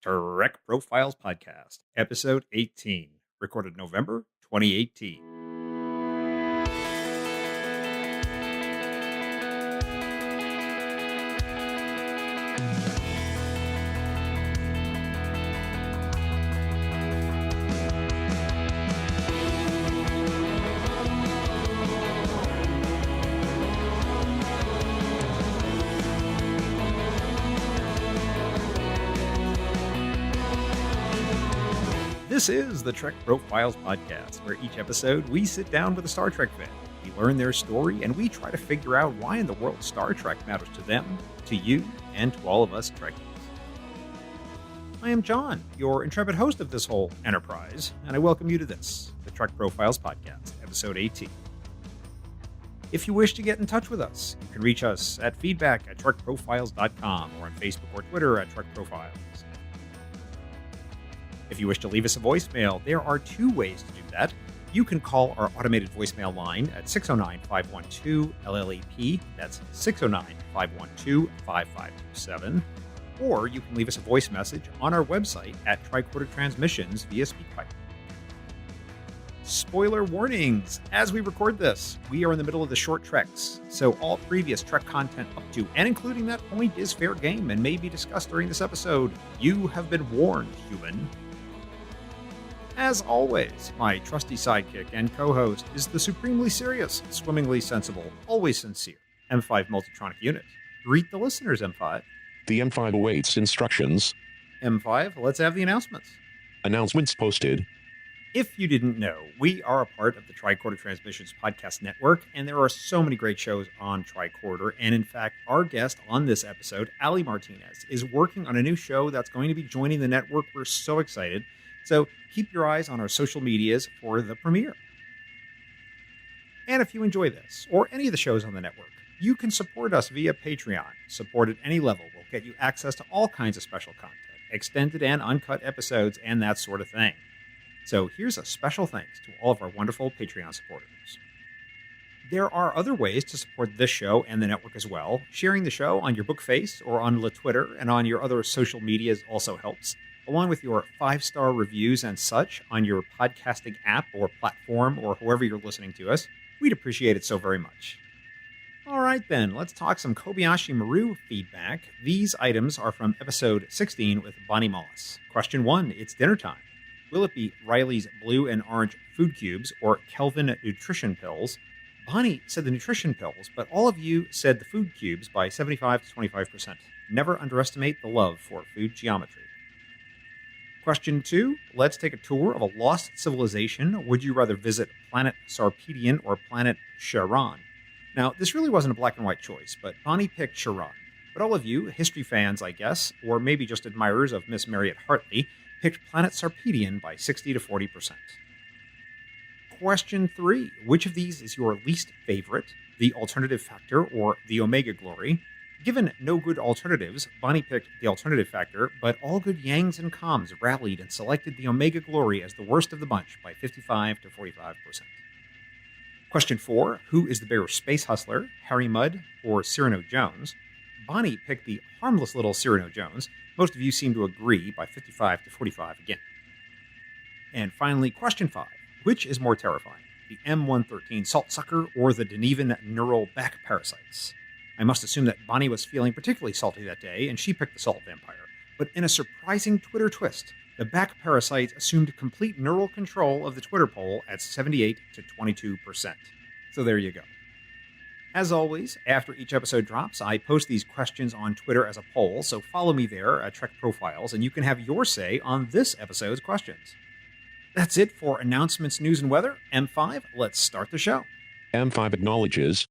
Trek Profiles Podcast, Episode 18, recorded November 2018. This is the Trek Profiles Podcast, where each episode we sit down with a Star Trek fan. We learn their story, and we try to figure out why in the world Star Trek matters to them, to you, and to all of us Trekkies. I am John, your intrepid host of this whole enterprise, and I welcome you to this, the Trek Profiles Podcast, Episode 18. If you wish to get in touch with us, you can reach us at feedback@trekprofiles.com or on Facebook or Twitter at TrekProfiles. If you wish to leave us a voicemail, there are two ways to do that. You can call our automated voicemail line at 609-512-LLAP. That's 609-512-5527. Or you can leave us a voice message on our website at Tricorder Transmissions via SpeakPipe. Spoiler warnings. As we record this, we are in the middle of the short treks, so all previous Trek content up to and including that point is fair game and may be discussed during this episode. You have been warned, human. As always, my trusty sidekick and co-host is the supremely serious, swimmingly sensible, always sincere M5 Multitronic unit. Greet the listeners, M5. The M5 awaits instructions. M5, let's have the announcements. Announcements posted. If you didn't know, we are a part of the Tricorder Transmissions podcast network, and there are so many great shows on Tricorder. And in fact, our guest on this episode, Aly Martinez, is working on a new show that's going to be joining the network. We're so excited. So keep your eyes on our social medias for the premiere. And if you enjoy this, or any of the shows on the network, you can support us via Patreon. Support at any level will get you access to all kinds of special content, extended and uncut episodes, and that sort of thing. So here's a special thanks to all of our wonderful Patreon supporters. There are other ways to support this show and the network as well. Sharing the show on your Bookface or on the Twitter and on your other social medias also helps, along with your 5-star reviews and such on your podcasting app or platform or whoever you're listening to us. We'd appreciate it so very much. All right, then, let's talk some Kobayashi Maru feedback. These items are from episode 16 with Bonnie Moss. Question 1, it's dinner time. Will it be Riley's blue and orange food cubes or Kelvin nutrition pills? Bonnie said the nutrition pills, but all of you said the food cubes by 75 to 25%. Never underestimate the love for food geometry. Question 2, let's take a tour of a lost civilization. Would you rather visit planet Sarpedian or planet Charon? Now, this really wasn't a black and white choice, but Bonnie picked Charon. But all of you, history fans, I guess, or maybe just admirers of Miss Marriott Hartley, picked planet Sarpedian by 60 to 40%. Question 3, which of these is your least favorite, the alternative factor or the Omega Glory? Given no good alternatives, Bonnie picked the alternative factor, but all good Yangs and Coms rallied and selected the Omega Glory as the worst of the bunch by 55 to 45%. Question 4, who is the better space hustler, Harry Mudd or Cyrano Jones? Bonnie picked the harmless little Cyrano Jones. Most of you seem to agree by 55 to 45 again. And finally, question 5, which is more terrifying, the M113 salt sucker or the Denevan neural back parasites? I must assume that Bonnie was feeling particularly salty that day, and she picked the salt vampire. But in a surprising Twitter twist, the back parasites assumed complete neural control of the Twitter poll at 78 to 22%. So there you go. As always, after each episode drops, I post these questions on Twitter as a poll, so follow me there at Trek Profiles, and you can have your say on this episode's questions. That's it for announcements, news, and weather. M5, let's start the show. M5 acknowledges.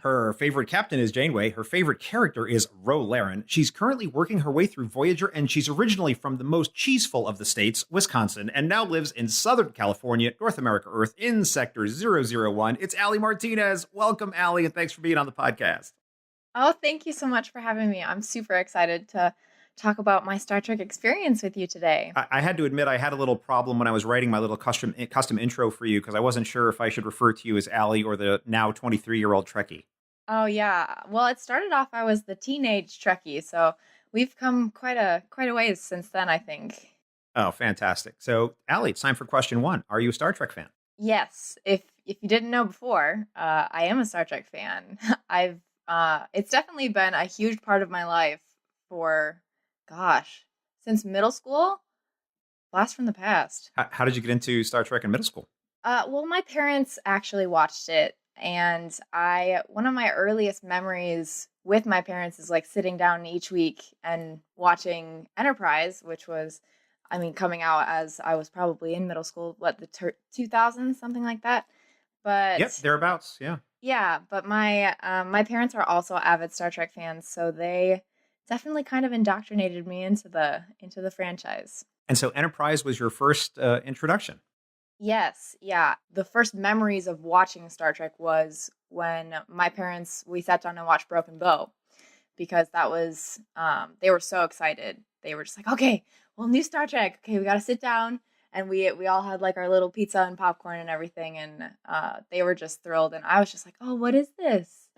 Her favorite captain is Janeway. Her favorite character is Ro Laren. She's currently working her way through Voyager, and she's originally from the most cheeseful of the states, Wisconsin, and now lives in Southern California, North America Earth, in Sector 001. It's Aly Martinez. Welcome, Aly, and thanks for being on the podcast. Oh, thank you so much for having me. I'm super excited to talk about my Star Trek experience with you today. I had to admit I had a little problem when I was writing my little custom intro for you because I wasn't sure if I should refer to you as Aly or the now 23-year-old Trekkie. Oh yeah. Well, it started off I was the teenage Trekkie, so we've come quite a ways since then, I think. Oh, fantastic. So, Aly, it's time for question one. Are you a Star Trek fan? Yes, if you didn't know before, I am a Star Trek fan. I've it's definitely been a huge part of my life for gosh, since middle school. Blast from the past. How did you get into Star Trek in middle school? Well, my parents actually watched it, and I one of my earliest memories with my parents is like sitting down each week and watching Enterprise, which was, I mean, coming out as I was probably in middle school, what the 2000s, something like that. Yep, But thereabouts. Yeah. yeah, but my parents are also avid Star Trek fans, so they definitely kind of indoctrinated me into the franchise. And so, Enterprise was your first introduction. Yes, yeah. The first memories of watching Star Trek was when my parents we sat down and watched Broken Bow because that was they were so excited. They were just like, "Okay, well, new Star Trek. Okay, we got to sit down." And we all had like our little pizza and popcorn and everything, and they were just thrilled, and I was just like, "Oh, what is this?"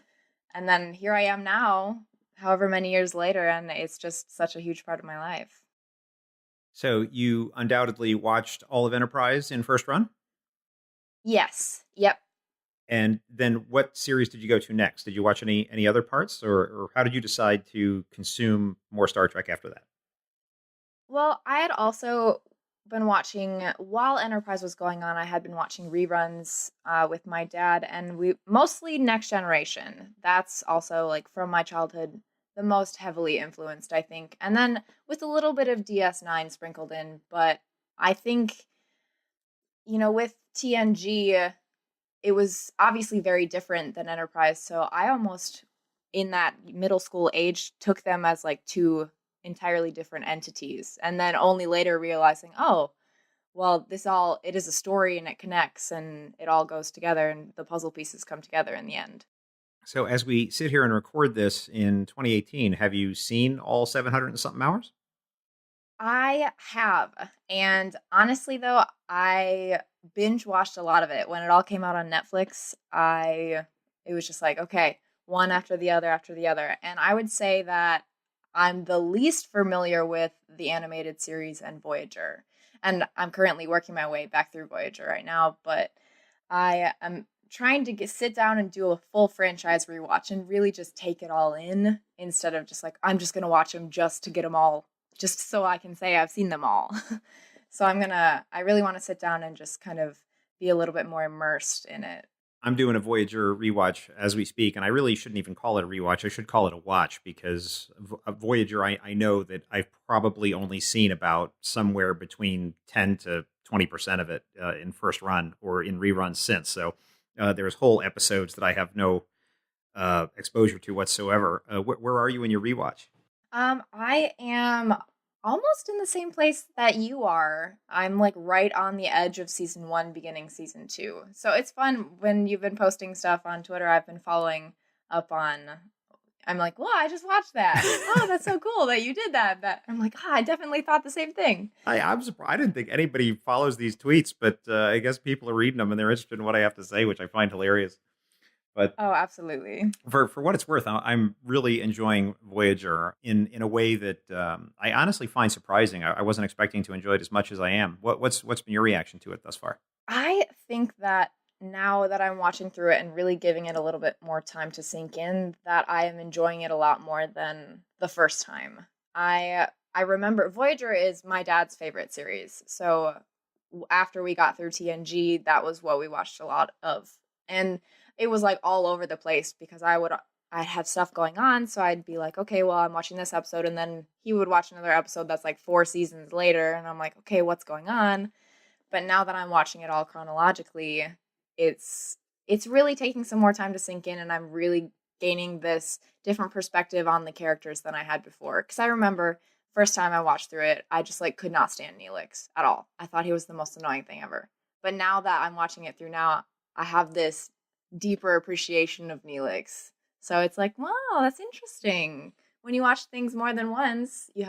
And then here I am now, however many years later, and it's just such a huge part of my life. So, you undoubtedly watched all of Enterprise in first run. Yes. Yep. And then, what series did you go to next? Did you watch any other parts, or how did you decide to consume more Star Trek after that? Well, I had also been watching while Enterprise was going on. I had been watching reruns with my dad, and we mostly Next Generation. That's also like from my childhood, the most heavily influenced, I think. And then with a little bit of DS9 sprinkled in, but I think with TNG, it was obviously very different than Enterprise. So I almost, in that middle school age, took them as like two entirely different entities. And then only later realizing, oh, well, it is a story and it connects and it all goes together and the puzzle pieces come together in the end. So, as we sit here and record this in 2018, have you seen all 700 and something hours? I have. And honestly, though, I binge watched a lot of it. When it all came out on Netflix, it was just like, okay, one after the other. And I would say that I'm the least familiar with the animated series and Voyager. And I'm currently working my way back through Voyager right now, but I am trying to sit down and do a full franchise rewatch and really just take it all in instead of just like, I'm just going to watch them just to get them all just so I can say I've seen them all. So I really want to sit down and just kind of be a little bit more immersed in it. I'm doing a Voyager rewatch as we speak, and I really shouldn't even call it a rewatch. I should call it a watch because Voyager, I know that I've probably only seen about somewhere between 10 to 20% of it in first run or in reruns since. So there's whole episodes that I have no exposure to whatsoever. Where are you in your rewatch? I am almost in the same place that you are. I'm like right on the edge of season one, beginning season two. So it's fun when you've been posting stuff on Twitter. I've been following up on. I'm like, well, I just watched that. Oh, that's so cool that you did that. That I'm like, I definitely thought the same thing. I'm surprised. I didn't think anybody follows these tweets, but I guess people are reading them and they're interested in what I have to say, which I find hilarious. But Oh, absolutely. for what it's worth, I'm really enjoying Voyager in a way that I honestly find surprising. I wasn't expecting to enjoy it as much as I am. What's been your reaction to it thus far? I think that now that I'm watching through it and really giving it a little bit more time to sink in, that I am enjoying it a lot more than the first time. I remember Voyager is my dad's favorite series. So after we got through TNG, that was what we watched a lot of. And it was like all over the place because I'd have stuff going on, so I'd be like, okay, well, I'm watching this episode, and then he would watch another episode that's like 4 seasons later, and I'm like, okay, what's going on? But now that I'm watching it all chronologically, it's really taking some more time to sink in, and I'm really gaining this different perspective on the characters than I had before. Because I remember first time I watched through it, I just like could not stand Neelix at all. I thought he was the most annoying thing ever. But now that I'm watching it through now, I have this deeper appreciation of Neelix. So it's like, wow, that's interesting. when you watch things more than once, it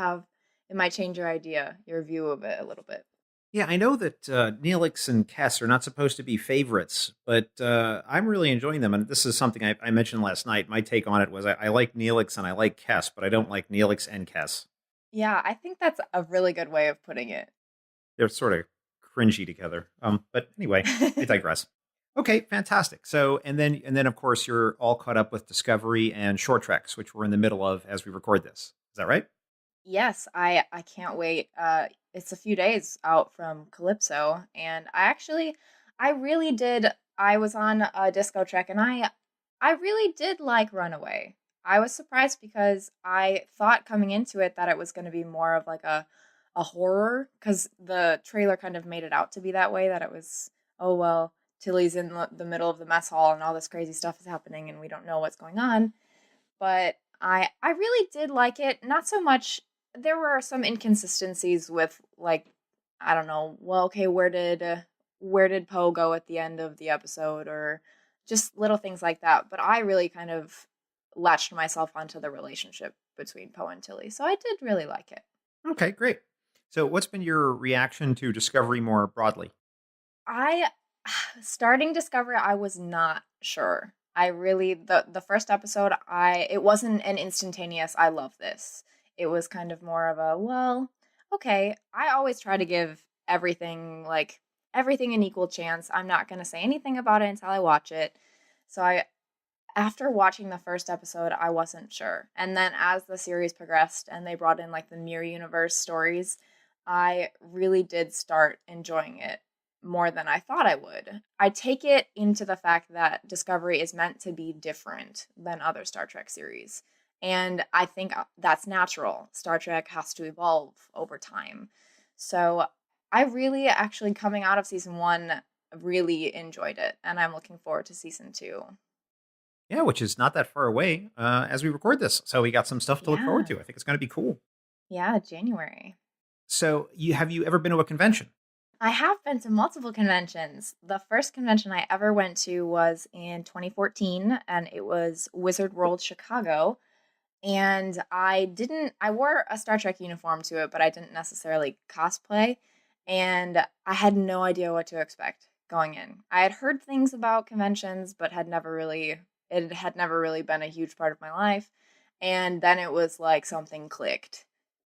might change your view of it a little bit. Yeah, I know that Neelix and Kess are not supposed to be favorites, but I'm really enjoying them. And this is something I mentioned last night. My take on it was I like Neelix and I like Kess, but I don't like Neelix and Kess. Yeah, I think that's a really good way of putting it. They're sort of cringy together. But anyway, I digress. Okay, fantastic. So, and then of course you're all caught up with Discovery and Short Treks, which we're in the middle of as we record this. Is that right? Yes, I can't wait. It's a few days out from Calypso, and I really did. I was on a disco trek, and I really did like Runaway. I was surprised because I thought coming into it that it was going to be more of like a horror, because the trailer kind of made it out to be that way. That it was, oh well, Tilly's in the middle of the mess hall, and all this crazy stuff is happening, and we don't know what's going on. But I really did like it. Not so much. There were some inconsistencies with, like, I don't know. Well, okay, where did Poe go at the end of the episode, or just little things like that. But I really kind of latched myself onto the relationship between Poe and Tilly, so I did really like it. Okay, great. So, what's been your reaction to Discovery more broadly? I starting Discovery, I was not sure. I really the first episode, I it wasn't an instantaneous I love this. It was kind of more of a, well, okay. I always try to give everything an equal chance. I'm not going to say anything about it until I watch it. So I after watching the first episode, I wasn't sure. And then as the series progressed and they brought in like the mirror universe stories, I really did start enjoying it more than I thought I would. I take it into the fact that Discovery is meant to be different than other Star Trek series. And I think that's natural. Star Trek has to evolve over time. So I really, actually, coming out of season one, really enjoyed it. And I'm looking forward to season two. Yeah, which is not that far away as we record this. So, we got some stuff to look forward Yeah. to. I think it's going to be cool. Yeah, January. So, have you ever been to a convention? I have been to multiple conventions. The first convention I ever went to was in 2014, and it was Wizard World Chicago. And I wore a Star Trek uniform to it, but I didn't necessarily cosplay. And I had no idea what to expect going in. I had heard things about conventions, but it had never really been a huge part of my life. And then it was like something clicked.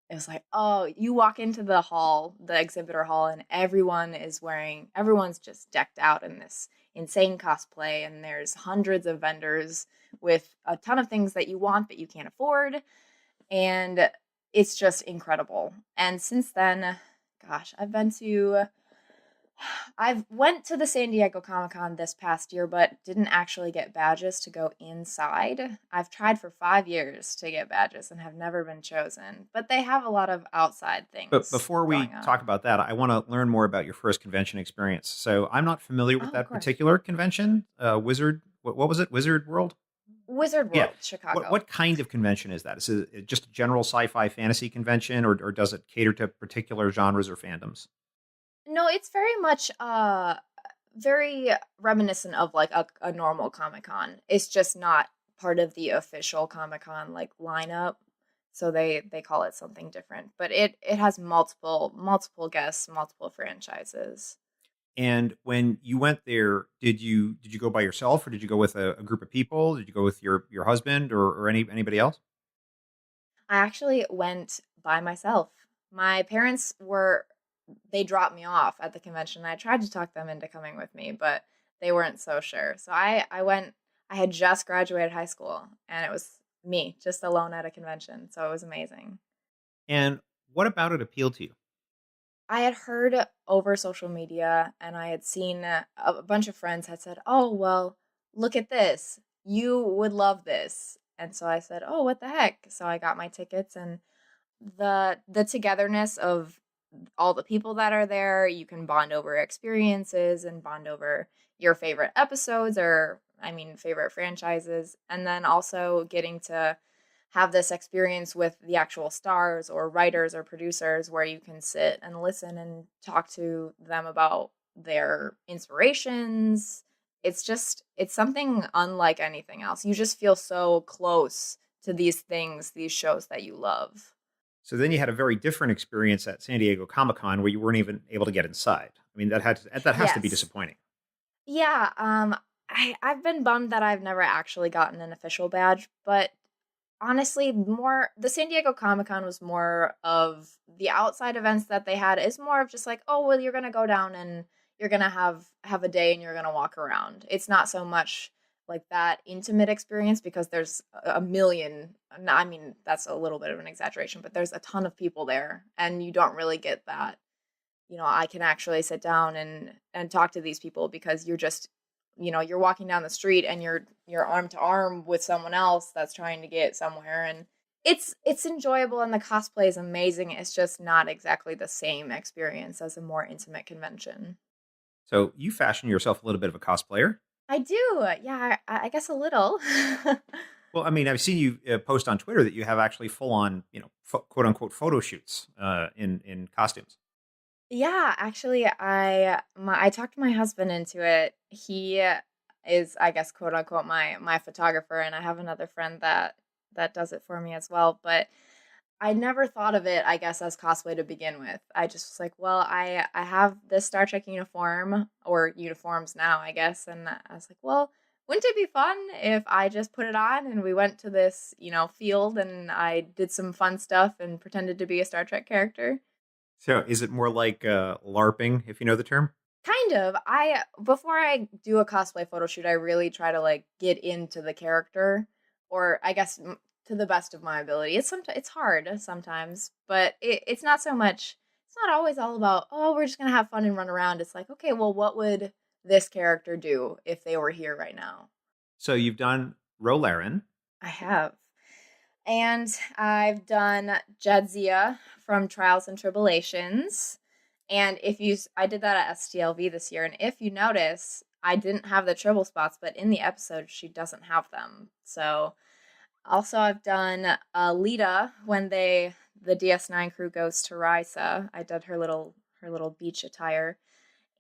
It was like, oh, you walk into the hall, the exhibitor hall, and everyone's just decked out in this insane cosplay, and there's hundreds of vendors with a ton of things that you want but you can't afford, and it's just incredible. And since then, gosh, I've went to the San Diego Comic-Con this past year, but didn't actually get badges to go inside. I've tried for 5 years to get badges and have never been chosen, but they have a lot of outside But things before we going on. talk about that, I want to learn more about your first convention experience. So, I'm not familiar Oh, with of that course. particular convention. What was it? Wizard World? Wizard Yeah. World, What Chicago. what kind of convention is that? Is it just a general sci-fi fantasy convention, or does it cater to particular genres or fandoms? No, it's very much very reminiscent of like a normal Comic Con. It's just not part of the official Comic Con like lineup. So they call it something different. But it has multiple guests, multiple franchises. And when you went there, did you go by yourself, or did you go with a group of people? Did you go with your husband, or anybody else? I actually went by myself. My parents were they dropped me off at the convention. I tried to talk them into coming with me, but they weren't so sure. So I went. I had just graduated high school, and it was me just alone at a convention. So it was amazing. And what about it appealed to you? I had heard over social media, and I had seen a bunch of friends had said, "Oh, well, look at this. You would love this." And so I said, "Oh, what the heck?" So I got my tickets, and the togetherness of all the people that are there, you can bond over experiences and bond over your favorite episodes, or I mean favorite franchises, and then also getting to have this experience with the actual stars or writers or producers where you can sit and listen and talk to them about their inspirations. It's something unlike anything else. You just feel so close to these things, these shows that you love. So then you had a very different experience at San Diego Comic-Con where you weren't even able to get inside. I mean, that has to be Yes. disappointing. Yeah, I've been bummed that I've never actually gotten an official badge, but honestly, more the San Diego Comic-Con was more of the outside events that they had is more of just like, oh, well, you're gonna go down and you're gonna have a day and you're gonna walk around. It's not so much like that intimate experience because there's a million. I mean, that's a little bit of an exaggeration, but there's a ton of people there, and you don't really get that. I can actually sit down and talk to these people because you're just, you're walking down the street and you're arm to arm with someone else that's trying to get somewhere, and it's enjoyable and the cosplay is amazing. It's just not exactly the same experience as a more intimate convention. So you fashion yourself a little bit of a cosplayer. I do. Yeah, I guess a little. Well, I mean, I've seen you post on Twitter that you have actually full on, quote unquote photo shoots in costumes. Yeah, actually, I talked my husband into it. He is, I guess, quote unquote, my photographer, and I have another friend that does it for me as well. But I never thought of it, I guess, as cosplay to begin with. I just was like, well, I have this Star Trek uniform or uniforms now, I guess, and I was like, well, wouldn't it be fun if I just put it on and we went to this, field and I did some fun stuff and pretended to be a Star Trek character? So is it more like LARPing, if you know the term? Kind of. I Before I do a cosplay photo shoot, I really try to like get into the character, or I guess to the best of my ability. It's hard sometimes, but it's not so much. It's not always all about, oh, we're just gonna have fun and run around. It's like, okay, well, what would this character do if they were here right now? So you've done Rolaren. I have. And I've done Jadzia from Trials and Tribulations. And I did that at STLV this year. And if you notice, I didn't have the tribble spots, but in the episode, she doesn't have them. So also I've done Lita when the DS9 crew goes to Risa. I did her little beach attire.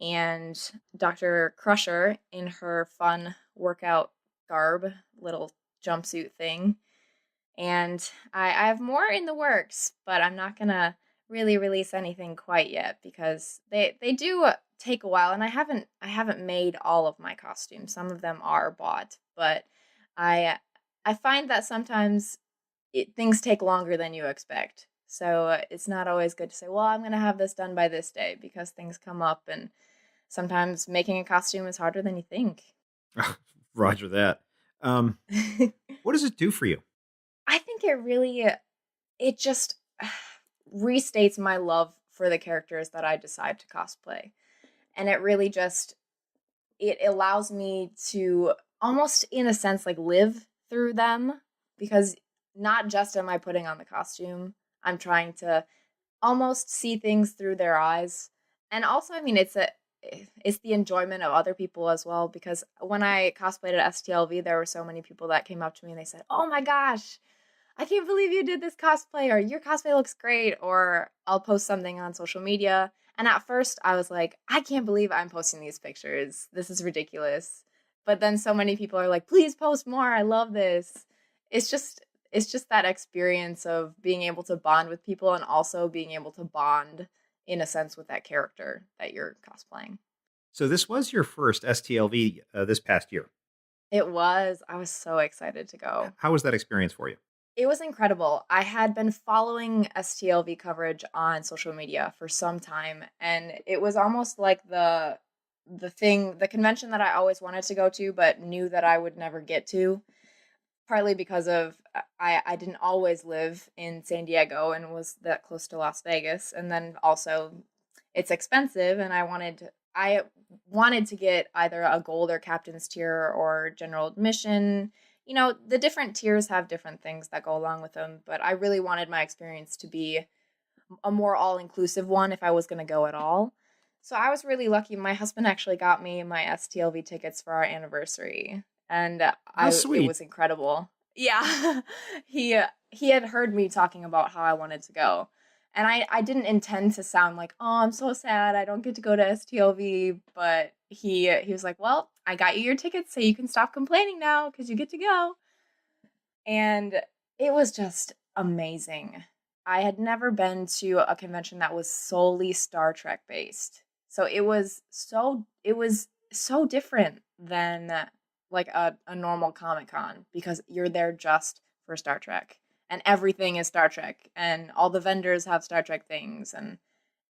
And Dr. Crusher in her fun workout garb, little jumpsuit thing. And I have more in the works, but I'm not gonna really release anything quite yet because they do take a while, and I haven't made all of my costumes. Some of them are bought, but I find that sometimes things take longer than you expect. So it's not always good to say, well, I'm gonna have this done by this day because things come up, and sometimes making a costume is harder than you think. Roger that. Um, what does it do for you? I think it just restates my love for the characters that I decide to cosplay. And it really just it allows me to almost in a sense like live through them because not just am I putting on the costume, I'm trying to almost see things through their eyes. And also, I mean, it's the enjoyment of other people as well because when I cosplayed at STLV, there were so many people that came up to me and they said, "Oh my gosh, I can't believe you did this cosplay," or "Your cosplay looks great," or I'll post something on social media. And at first I was like, I can't believe I'm posting these pictures. This is ridiculous. But then so many people are like, please post more. I love this. It's just it's just that experience of being able to bond with people and also being able to bond in a sense with that character that you're cosplaying. So this was your first STLV this past year. I was so excited to go. How was that experience for you? It was incredible. I had been following STLV coverage on social media for some time, and it was almost like the convention that I always wanted to go to, but knew that I would never get to. Partly because of I didn't always live in San Diego and was that close to Las Vegas, and then also it's expensive, and I wanted to get either a gold or captain's tier or general admission. The different tiers have different things that go along with them, but I really wanted my experience to be a more all-inclusive one if I was going to go at all. So I was really lucky. My husband actually got me my STLV tickets for our anniversary, and How it sweet. was incredible. Yeah, he had heard me talking about how I wanted to go, and I didn't intend to sound like, oh, I'm so sad I don't get to go to STLV, but he was like, well, I got you your tickets, so you can stop complaining now because you get to go. And It was just amazing. I had never been to a convention that was solely Star Trek based. So it was so different than like a normal Comic-Con because you're there just for Star Trek and everything is Star Trek and all the vendors have Star Trek things and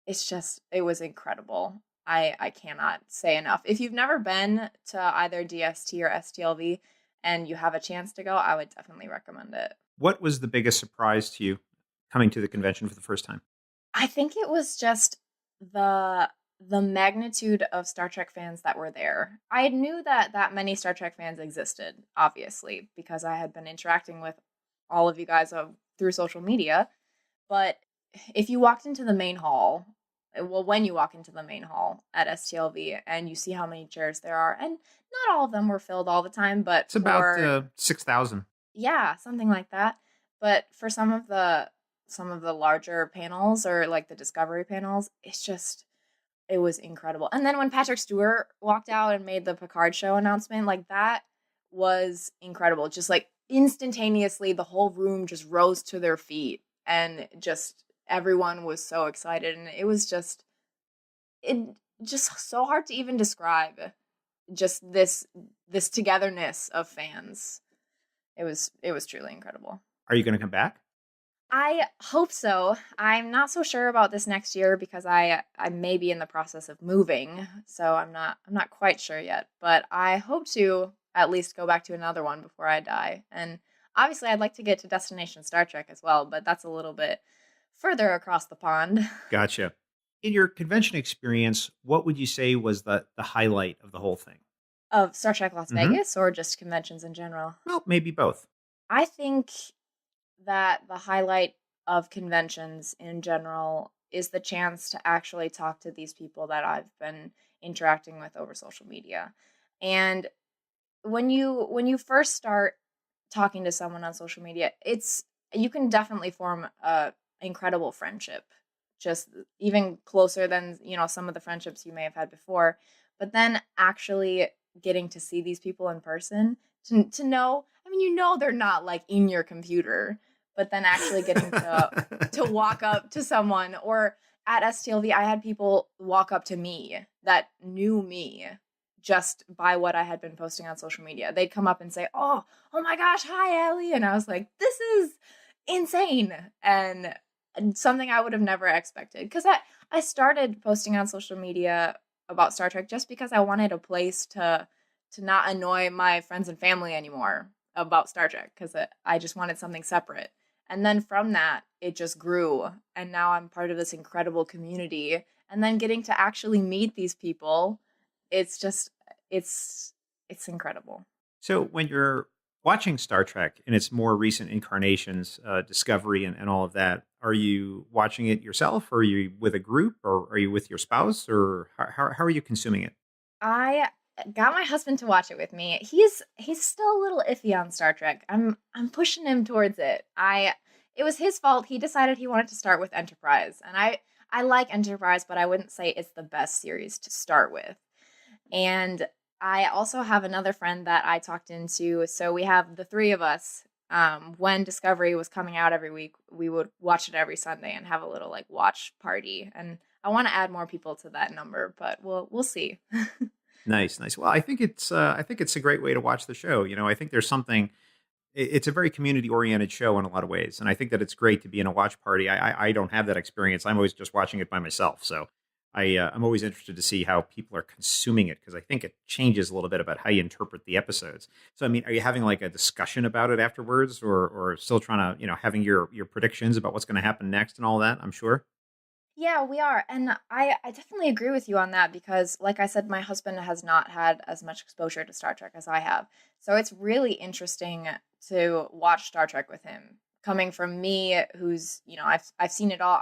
it was incredible. I cannot say enough. If you've never been to either DST or STLV and you have a chance to go, I would definitely recommend it. What was the biggest surprise to you coming to the convention for the first time? I think it was just the the magnitude of Star Trek fans that were there. I knew that many Star Trek fans existed, obviously, because I had been interacting with all of you guys through social media. But if you walked into the main hall, well, when you walk into the main hall at STLV and you see how many chairs there are, and not all of them were filled all the time, but It's about for 6,000. yeah, something like that. But for some of the larger panels or like the discovery panels, it was incredible. And then when Patrick Stewart walked out and made the Picard show announcement, like that was incredible. Just like instantaneously the whole room just rose to their feet and just everyone was so excited and it just so hard to even describe just this togetherness of fans. It was truly incredible. Are you going to come back? I hope so. I'm not so sure about this next year because I may be in the process of moving, so I'm not quite sure yet. But I hope to at least go back to another one before I die. And obviously, I'd like to get to Destination Star Trek as well, but that's a little bit further across the pond. Gotcha. In your convention experience, what would you say was the highlight of the whole thing? Of Star Trek Las Mhm. Vegas or just conventions in general. Well, maybe both. I think that the highlight of conventions in general is the chance to actually talk to these people that I've been interacting with over social media. And when you first start talking to someone on social media, it's you can definitely form a incredible friendship. Just even closer than, some of the friendships you may have had before. But then actually getting to see these people in person to know, I mean, they're not like in your computer, but then actually getting to walk up to someone or at STLV, I had people walk up to me that knew me just by what I had been posting on social media. They'd come up and say, "Oh my gosh, hi Aly," and I was like, "This is insane," and something I would have never expected because I started posting on social media about Star Trek just because I wanted a place to not annoy my friends and family anymore about Star Trek because I just wanted something separate. And then from that, it just grew. And now I'm part of this incredible community. And then getting to actually meet these people, it's just, it's incredible. So when you're watching Star Trek in its more recent incarnations, Discovery and all of that, are you watching it yourself, or are you with a group, or are you with your spouse, or how are you consuming it? I got my husband to watch it with me. He's still a little iffy on Star Trek. I'm pushing him towards it. It was his fault. He decided he wanted to start with Enterprise. And I like Enterprise, but I wouldn't say it's the best series to start with. And I also have another friend that I talked into. So we have the three of us. When Discovery was coming out every week, we would watch it every Sunday and have a little like watch party. And I want to add more people to that number, but we'll see. Nice, nice. Well, I think it's a great way to watch the show. I think there's something. It's a very community oriented show in a lot of ways, and I think that it's great to be in a watch party. I don't have that experience. I'm always just watching it by myself. So I'm always interested to see how people are consuming it because I think it changes a little bit about how you interpret the episodes. So I mean, are you having like a discussion about it afterwards, or still trying to having your predictions about what's going to happen next and all that? I'm sure. Yeah, we are. And I definitely agree with you on that because, like I said, my husband has not had as much exposure to Star Trek as I have. So it's really interesting to watch Star Trek with him. Coming from me, who's, I've seen it all.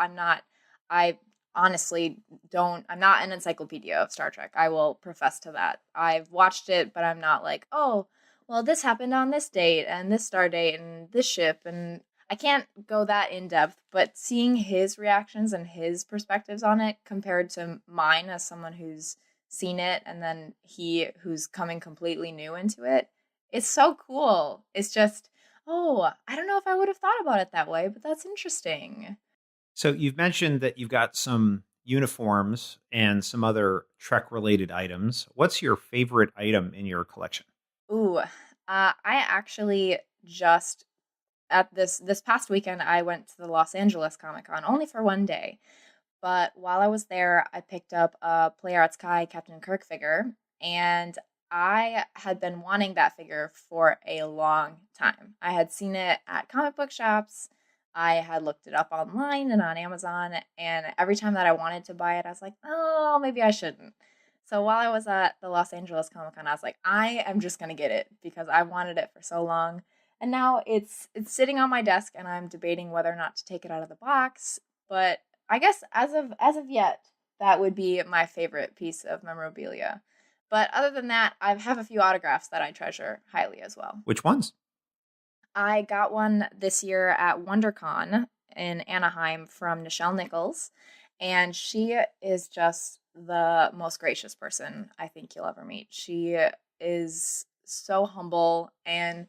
I honestly I'm not an encyclopedia of Star Trek. I will profess to that. I've watched it, but I'm not like, oh, well, this happened on this date and this star date and this ship and I can't go that in depth, but seeing his reactions and his perspectives on it compared to mine as someone who's seen it and then he who's coming completely new into it, it's so cool. It's just, Oh, I don't know if I would have thought about it that way, but that's interesting. So you've mentioned that you've got some uniforms and some other Trek related items. What's your favorite item in your collection? Ooh, I actually just at this past weekend I went to the Los Angeles Comic Con only for one day. But while I was there, I picked up a Play Arts Kai Captain Kirk figure, and I had been wanting that figure for a long time. I had seen it at comic book shops. I had looked it up online and on Amazon, and every time that I wanted to buy it, I was like, oh, maybe I shouldn't. So while I was at the Los Angeles Comic Con, I was like, I am just gonna get it because I wanted it for so long. And now it's sitting on my desk and I'm debating whether or not to take it out of the box. But I guess as of yet, that would be my favorite piece of memorabilia. But other than that, I have a few autographs that I treasure highly as well. Which ones? I got one this year at WonderCon in Anaheim from Nichelle Nichols, and she is just the most gracious person I think you'll ever meet. She is so humble, and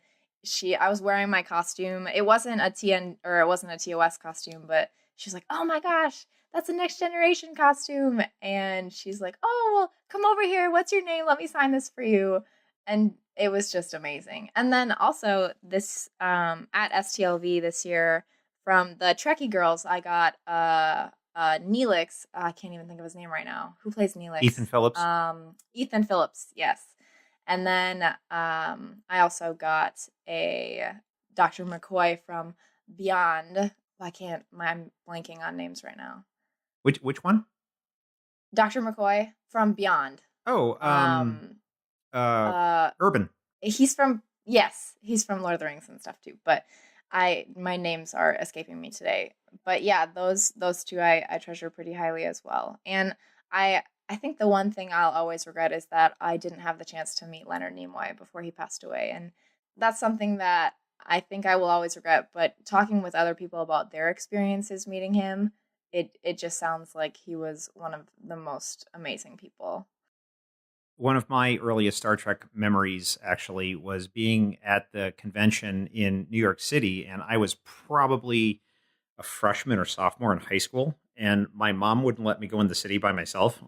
I was wearing my costume. It wasn't a it wasn't a TOS costume, but she's like, "Oh my gosh, that's a next generation costume." And she's like, "Oh, well, come over here. What's your name? Let me sign this for you." And it was just amazing. And then also this at STLV this year from the Trekkie girls, I got Neelix. I can't even think of his name right now. Who plays Ethan Neelix? Phillips. Ethan Phillips. Yes. And then I also got a Dr. McCoy from Beyond. I'm blanking on names right now. Which one? Dr. McCoy from Beyond. Oh, Urban. He's from Lord of the Rings and stuff too. But my names are escaping me today. But yeah, those two I treasure pretty highly as well. And I think the one thing I'll always regret is that I didn't have the chance to meet Leonard Nimoy before he passed away. And that's something that I think I will always regret. But talking with other people about their experiences meeting him, it just sounds like he was one of the most amazing people. One of my earliest Star Trek memories actually was being at the convention in New York City, and I was probably a freshman or sophomore in high school, and my mom wouldn't let me go in the city by myself.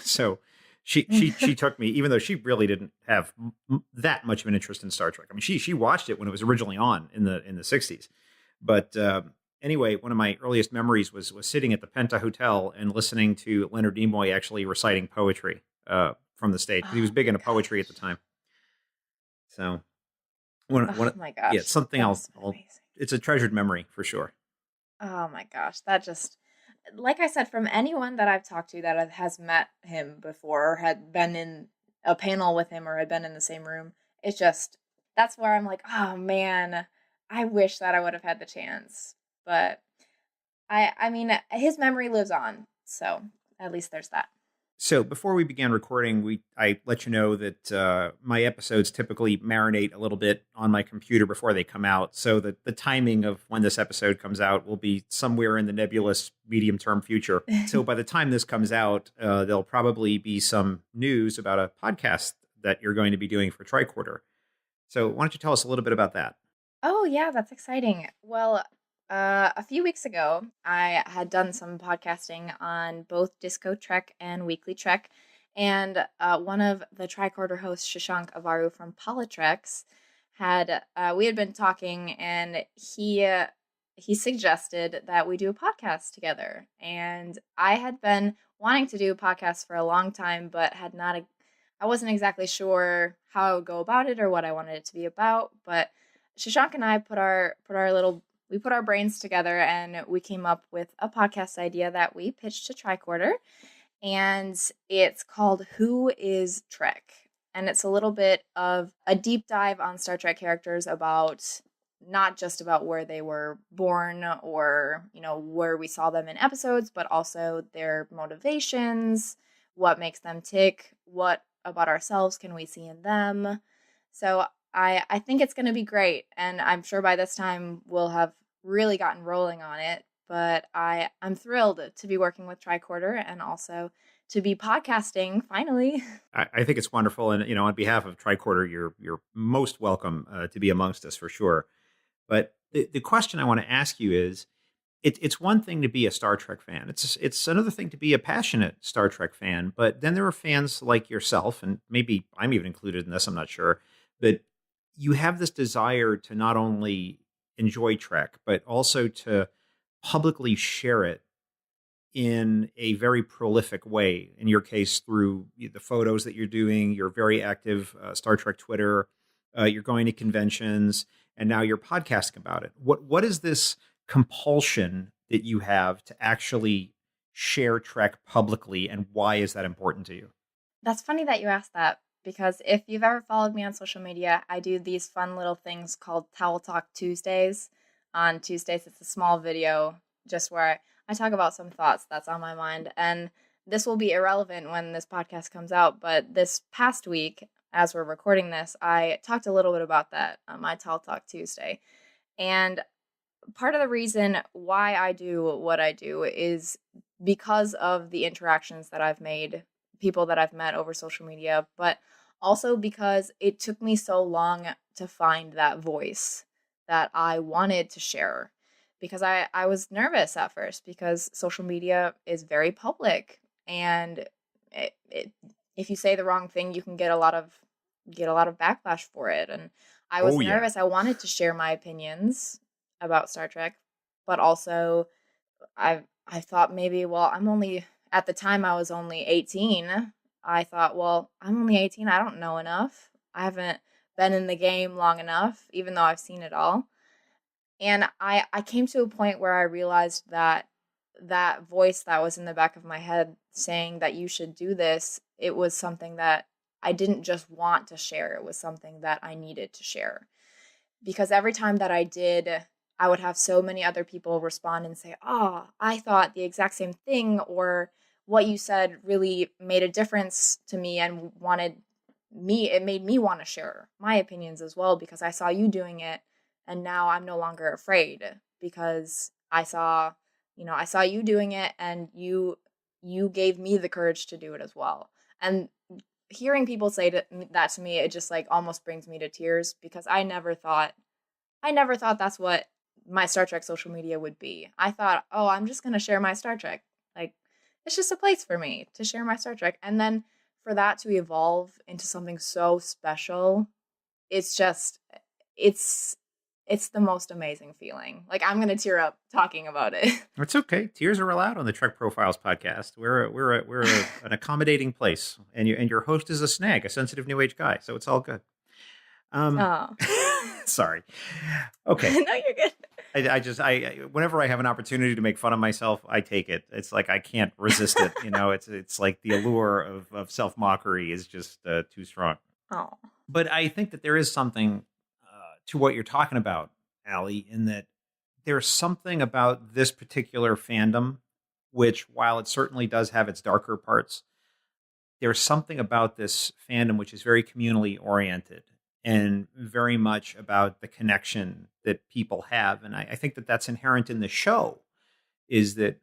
So she took me, even though she really didn't have that much of an interest in Star Trek. I mean, she watched it when it was originally on in the 60s. But anyway, one of my earliest memories was sitting at the Penta Hotel and listening to Leonard Nimoy actually reciting poetry from the stage. He was Oh big my into poetry at gosh. the time. So Oh my gosh. yeah, it's something That else. must have been amazing. It's a treasured memory for sure. Oh my gosh. That just, like I said, from anyone that I've talked to that has met him before or had been in a panel with him or had been in the same room, it's just, that's where I'm like, oh man, I wish that I would have had the chance. But I mean, his memory lives on. So at least there's that. So before we began recording, I let you know that my episodes typically marinate a little bit on my computer before they come out. So that the timing of when this episode comes out will be somewhere in the nebulous medium-term future. So by the time this comes out, there'll probably be some news about a podcast that you're going to be doing for Tricorder. So why don't you tell us a little bit about that? Oh, yeah, that's exciting. Well, a few weeks ago, I had done some podcasting on both Disco Trek and Weekly Trek, and one of the Tricorder hosts, Shashank Avaru from Politrex, we had been talking, and he suggested that we do a podcast together. And I had been wanting to do a podcast for a long time, but I wasn't exactly sure how I would go about it or what I wanted it to be about, but Shashank and I we put our brains together and we came up with a podcast idea that we pitched to Tricorder, and it's called Who is Trek? And it's a little bit of a deep dive on Star Trek characters about not just about where they were born or, where we saw them in episodes, but also their motivations, what makes them tick, what about ourselves can we see in them. So I think it's going to be great, and I'm sure by this time we'll have really gotten rolling on it. But I'm thrilled to be working with Tricorder and also to be podcasting finally. I think it's wonderful, and on behalf of Tricorder, you're most welcome to be amongst us for sure. But the question I want to ask you is, it's one thing to be a Star Trek fan. It's another thing to be a passionate Star Trek fan. But then there are fans like yourself, and maybe I'm even included in this. I'm not sure, that you have this desire to not only enjoy Trek, but also to publicly share it in a very prolific way. In your case, through the photos that you're doing, you're very active Star Trek Twitter, you're going to conventions, and now you're podcasting about it. What is this compulsion that you have to actually share Trek publicly, and why is that important to you? That's funny that you asked that because if you've ever followed me on social media, I do these fun little things called Towel Talk Tuesdays. On Tuesdays, it's a small video just where I talk about some thoughts that's on my mind. And this will be irrelevant when this podcast comes out, but this past week, as we're recording this, I talked a little bit about that on my Towel Talk Tuesday. And part of the reason why I do what I do is because of the interactions that I've made, people that I've met over social media, but also because it took me so long to find that voice that I wanted to share. Because I was nervous at first because social media is very public, and if you say the wrong thing, you can get a lot of backlash for it. And I was Oh yeah. nervous. I wanted to share my opinions about Star Trek, but also I thought maybe, well, I'm only at the time I was only 18. I thought, well, I'm only 18. I don't know enough. I haven't been in the game long enough, even though I've seen it all. And I came to a point where I realized that that voice that was in the back of my head saying that you should do this, it was something that I didn't just want to share. It was something that I needed to share. Because every time that I did, I would have so many other people respond and say, "Oh, I thought the exact same thing," or "What you said really made a difference to me and it made me want to share my opinions as well because I saw you doing it and now I'm no longer afraid because I saw you doing it and you gave me the courage to do it as well." And hearing people say that to me, it just like almost brings me to tears because I never thought that's what my Star Trek social media would be. I thought, oh, I'm just going to share my Star Trek. Like, it's just a place for me to share my Star Trek. And then for that to evolve into something so special, it's just, it's, it's the most amazing feeling. Like, I'm going to tear up talking about it. It's okay. Tears are allowed on the Trek Profiles podcast. An accommodating place, and your host is a snag, a sensitive new age guy, so it's all good. Oh, Sorry. Okay. no, you're good. Whenever I have an opportunity to make fun of myself, I take it. It's like I can't resist it. It's like the allure of self mockery is just too strong. Oh, But I think that there is something to what you're talking about, Aly, in that there's something about this particular fandom, which, while it certainly does have its darker parts, there's something about this fandom which is very communally oriented and very much about the connection that people have. And I think that that's inherent in the show, is that,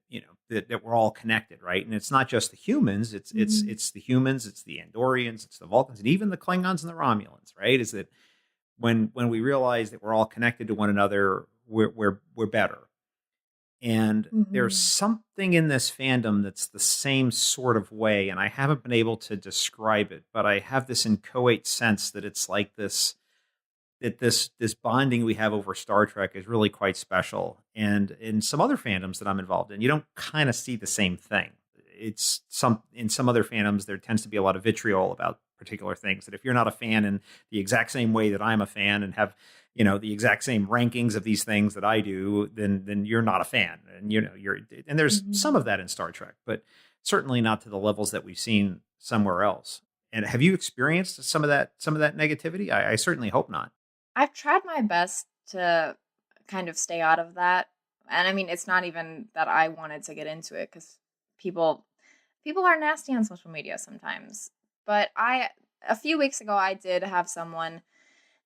that we're all connected, right? And it's not just the humans, it's the humans, it's the Andorians, it's the Vulcans, and even the Klingons and the Romulans, right? Is that when we realize that we're all connected to one another, we're better. And there's mm-hmm. something in this fandom that's the same sort of way, and I haven't been able to describe it, but I have this inchoate sense that it's like this bonding we have over Star Trek is really quite special. And in some other fandoms that I'm involved in, you don't kind of see the same thing. In some other fandoms, there tends to be a lot of vitriol about particular things, that if you're not a fan in the exact same way that I'm a fan and have the exact same rankings of these things that I do, then you're not a fan. And and there's some of that in Star Trek, but certainly not to the levels that we've seen somewhere else. And have you experienced some of that negativity? I certainly hope not. I've tried my best to kind of stay out of that. And I mean, it's not even that I wanted to get into it because people are nasty on social media sometimes. But a few weeks ago, I did have someone,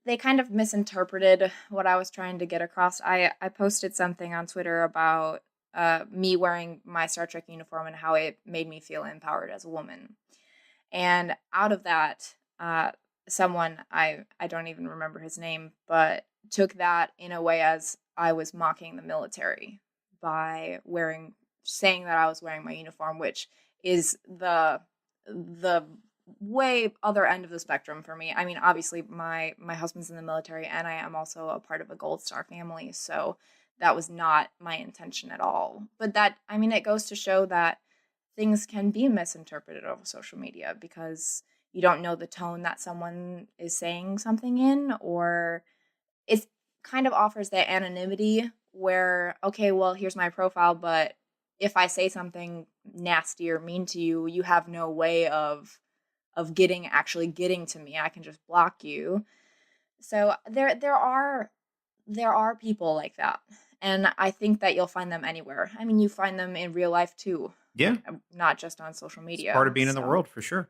they kind of misinterpreted what I was trying to get across. I posted something on Twitter about me wearing my Star Trek uniform and how it made me feel empowered as a woman. And out of that, someone, I don't even remember his name, but took that in a way as I was mocking the military by saying that I was wearing my uniform, which is the way other end of the spectrum for me. I mean, obviously my husband's in the military and I am also a part of a Gold Star family, so that was not my intention at all. But that, I mean, it goes to show that things can be misinterpreted over social media because you don't know the tone that someone is saying something in, or it kind of offers that anonymity where, okay, well, here's my profile, but if I say something nasty or mean to you, you have no way of actually getting to me. I can just block you. So there are people like that. And I think that you'll find them anywhere. I mean, you find them in real life too. Yeah. Not just on social It's media. part of being in the world for sure.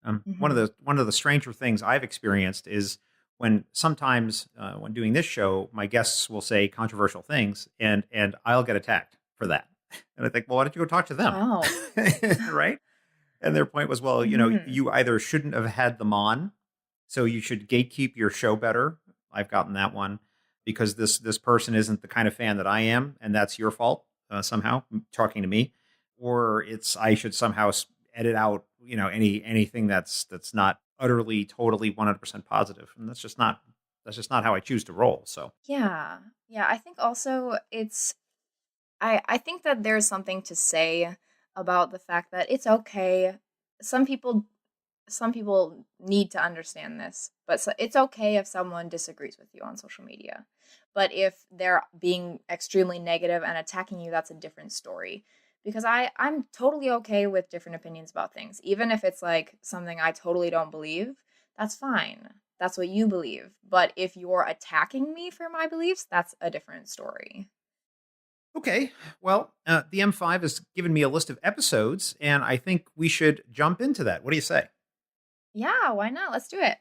One of the stranger things I've experienced is when sometimes when doing this show, my guests will say controversial things, and I'll get attacked for that. And I think, well, why don't you go talk to them? Oh. Right? And their point was, well, you either shouldn't have had them on, so you should gatekeep your show better. I've gotten that one because this person isn't the kind of fan that I am, and that's your fault somehow talking to me, or I should somehow edit out anything that's not utterly totally 100% positive, and that's just not how I choose to roll. So Yeah. I think also I think that there's something to say about the fact that it's okay. Some people need to understand this, but it's okay if someone disagrees with you on social media. But if they're being extremely negative and attacking you, that's a different story. Because I'm totally okay with different opinions about things. Even if it's like something I totally don't believe, that's fine. That's what you believe. But if you're attacking me for my beliefs, that's a different story. okay, well, the M5 has given me a list of episodes, and I think we should jump into that. What do you say? Yeah, why not? Let's do it.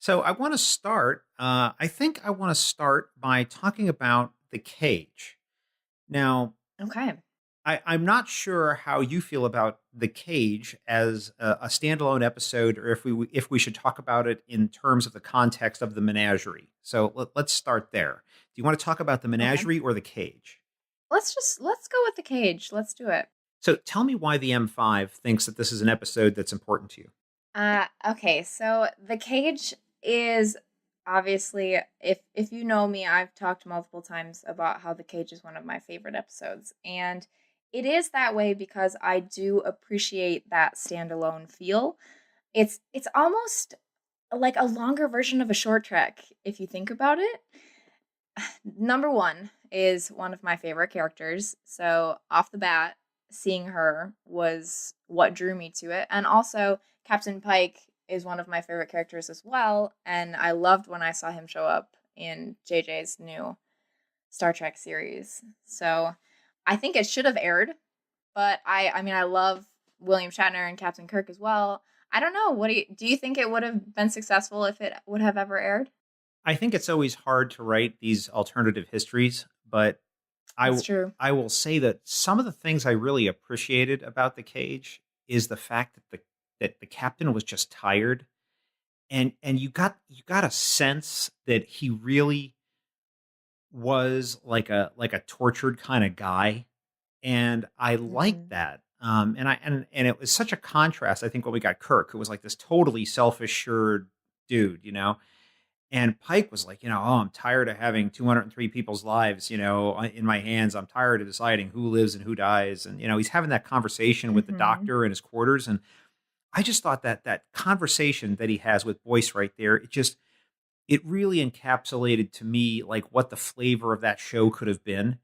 So I want to start. I think I want to start by talking about the cage. Now, Okay. I'm not sure how you feel about the cage as a standalone episode, or if we should talk about it in terms of the context of the menagerie. So let's start there. Do you want to talk about the Okay. menagerie or the cage? Let's go with the cage. Let's do it. So tell me why the M5 thinks that this is an episode that's important to you. Okay, so the cage is obviously, if you know me, I've talked multiple times about how the cage is one of my favorite episodes, and it is that way because I do appreciate that standalone feel. It's almost like a longer version of a short trek if you think about it. Number one is one of my favorite characters, so off the bat, seeing her was what drew me to it, and also Captain Pike is one of my favorite characters as well, and I loved when I saw him show up in JJ's new Star Trek series. So I think it should have aired, but I mean I love William Shatner and Captain Kirk as well. I don't know. What do you think it would have been successful if it would have ever aired? I think it's always hard to write these alternative histories, but That's true. I will say that some of the things I really appreciated about the cage is the fact that the captain was just tired, and you got a sense that he really was like a tortured kind of guy, and I liked Mhm. that. And it was such a contrast. I think when we got Kirk, who was like this totally self assured dude, and Pike was like, oh, I'm tired of having 203 people's lives, in my hands. I'm tired of deciding who lives and who dies. And, he's having that conversation with the Mhm. doctor in his quarters. And I just thought that conversation that he has with Boyce right there, it really encapsulated to me like what the flavor of that show could have been.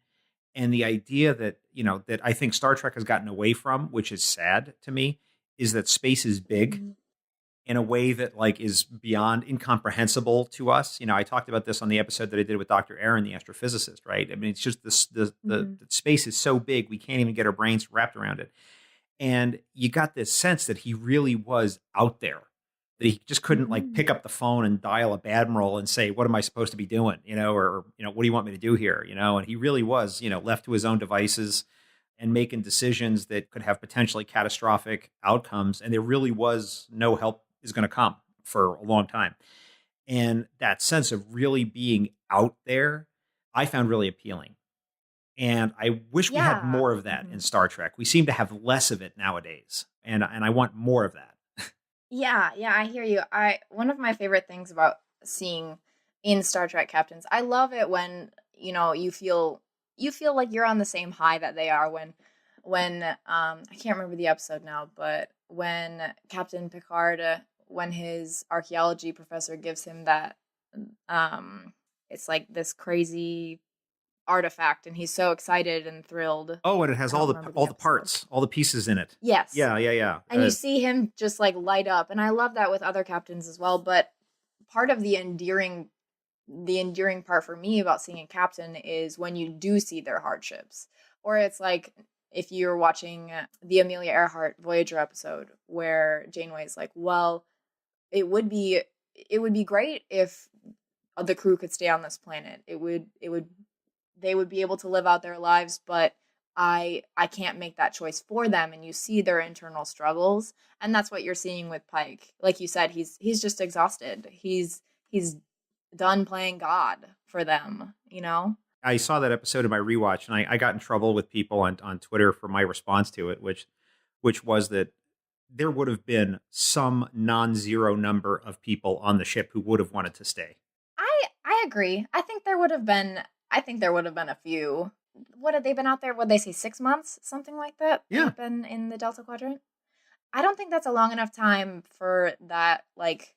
And the idea that, that I think Star Trek has gotten away from, which is sad to me, is that space is big Mhm. in a way that like is beyond incomprehensible to us. I talked about this on the episode that I did with Dr. Aaron, the astrophysicist, right? I mean, it's just this, the Mhm. space is so big, we can't even get our brains wrapped around it. And you got this sense that he really was out there, that he just couldn't like Mhm. pick up the phone and dial up Admiral and say, what am I supposed to be doing? Or, what do you want me to do here? And he really was, left to his own devices and making decisions that could have potentially catastrophic outcomes. And there really was no help is going to come for a long time. And that sense of really being out there, I found really appealing. And I wish we had Yeah. more of that in Star Trek. We seem to have less of it nowadays. And I want more of that. Yeah, yeah, I hear you. I One of my favorite things about seeing in Star Trek captains, I love it when, you feel like you're on the same high that they are when I can't remember the episode now, but when Captain Picard when his archaeology professor gives him that it's like this crazy artifact and he's so excited and thrilled. Oh, and it has I don't remember the all the episode. parts, all the pieces in it. Yes. Yeah, yeah, yeah. And you see him just like light up. And I love that with other captains as well. But part of the endearing part for me about seeing a captain is when you do see their hardships. Or it's like if you're watching the Amelia Earhart Voyager episode where Janeway's like, well, it would be great if the crew could stay on this planet. They would be able to live out their lives, but I can't make that choice for them. And you see their internal struggles, and that's what you're seeing with Pike. Like you said, he's just exhausted. He's done playing God for them, you know? I saw that episode in my rewatch, and I got in trouble with people on Twitter for my response to it, which was that there would have been some non-zero number of people on the ship who would have wanted to stay. I agree. I think there would have been a few. What had they been out there? Would they say 6 months? Something like that? Yeah. They've been in the Delta Quadrant? I don't think that's a long enough time for that, like,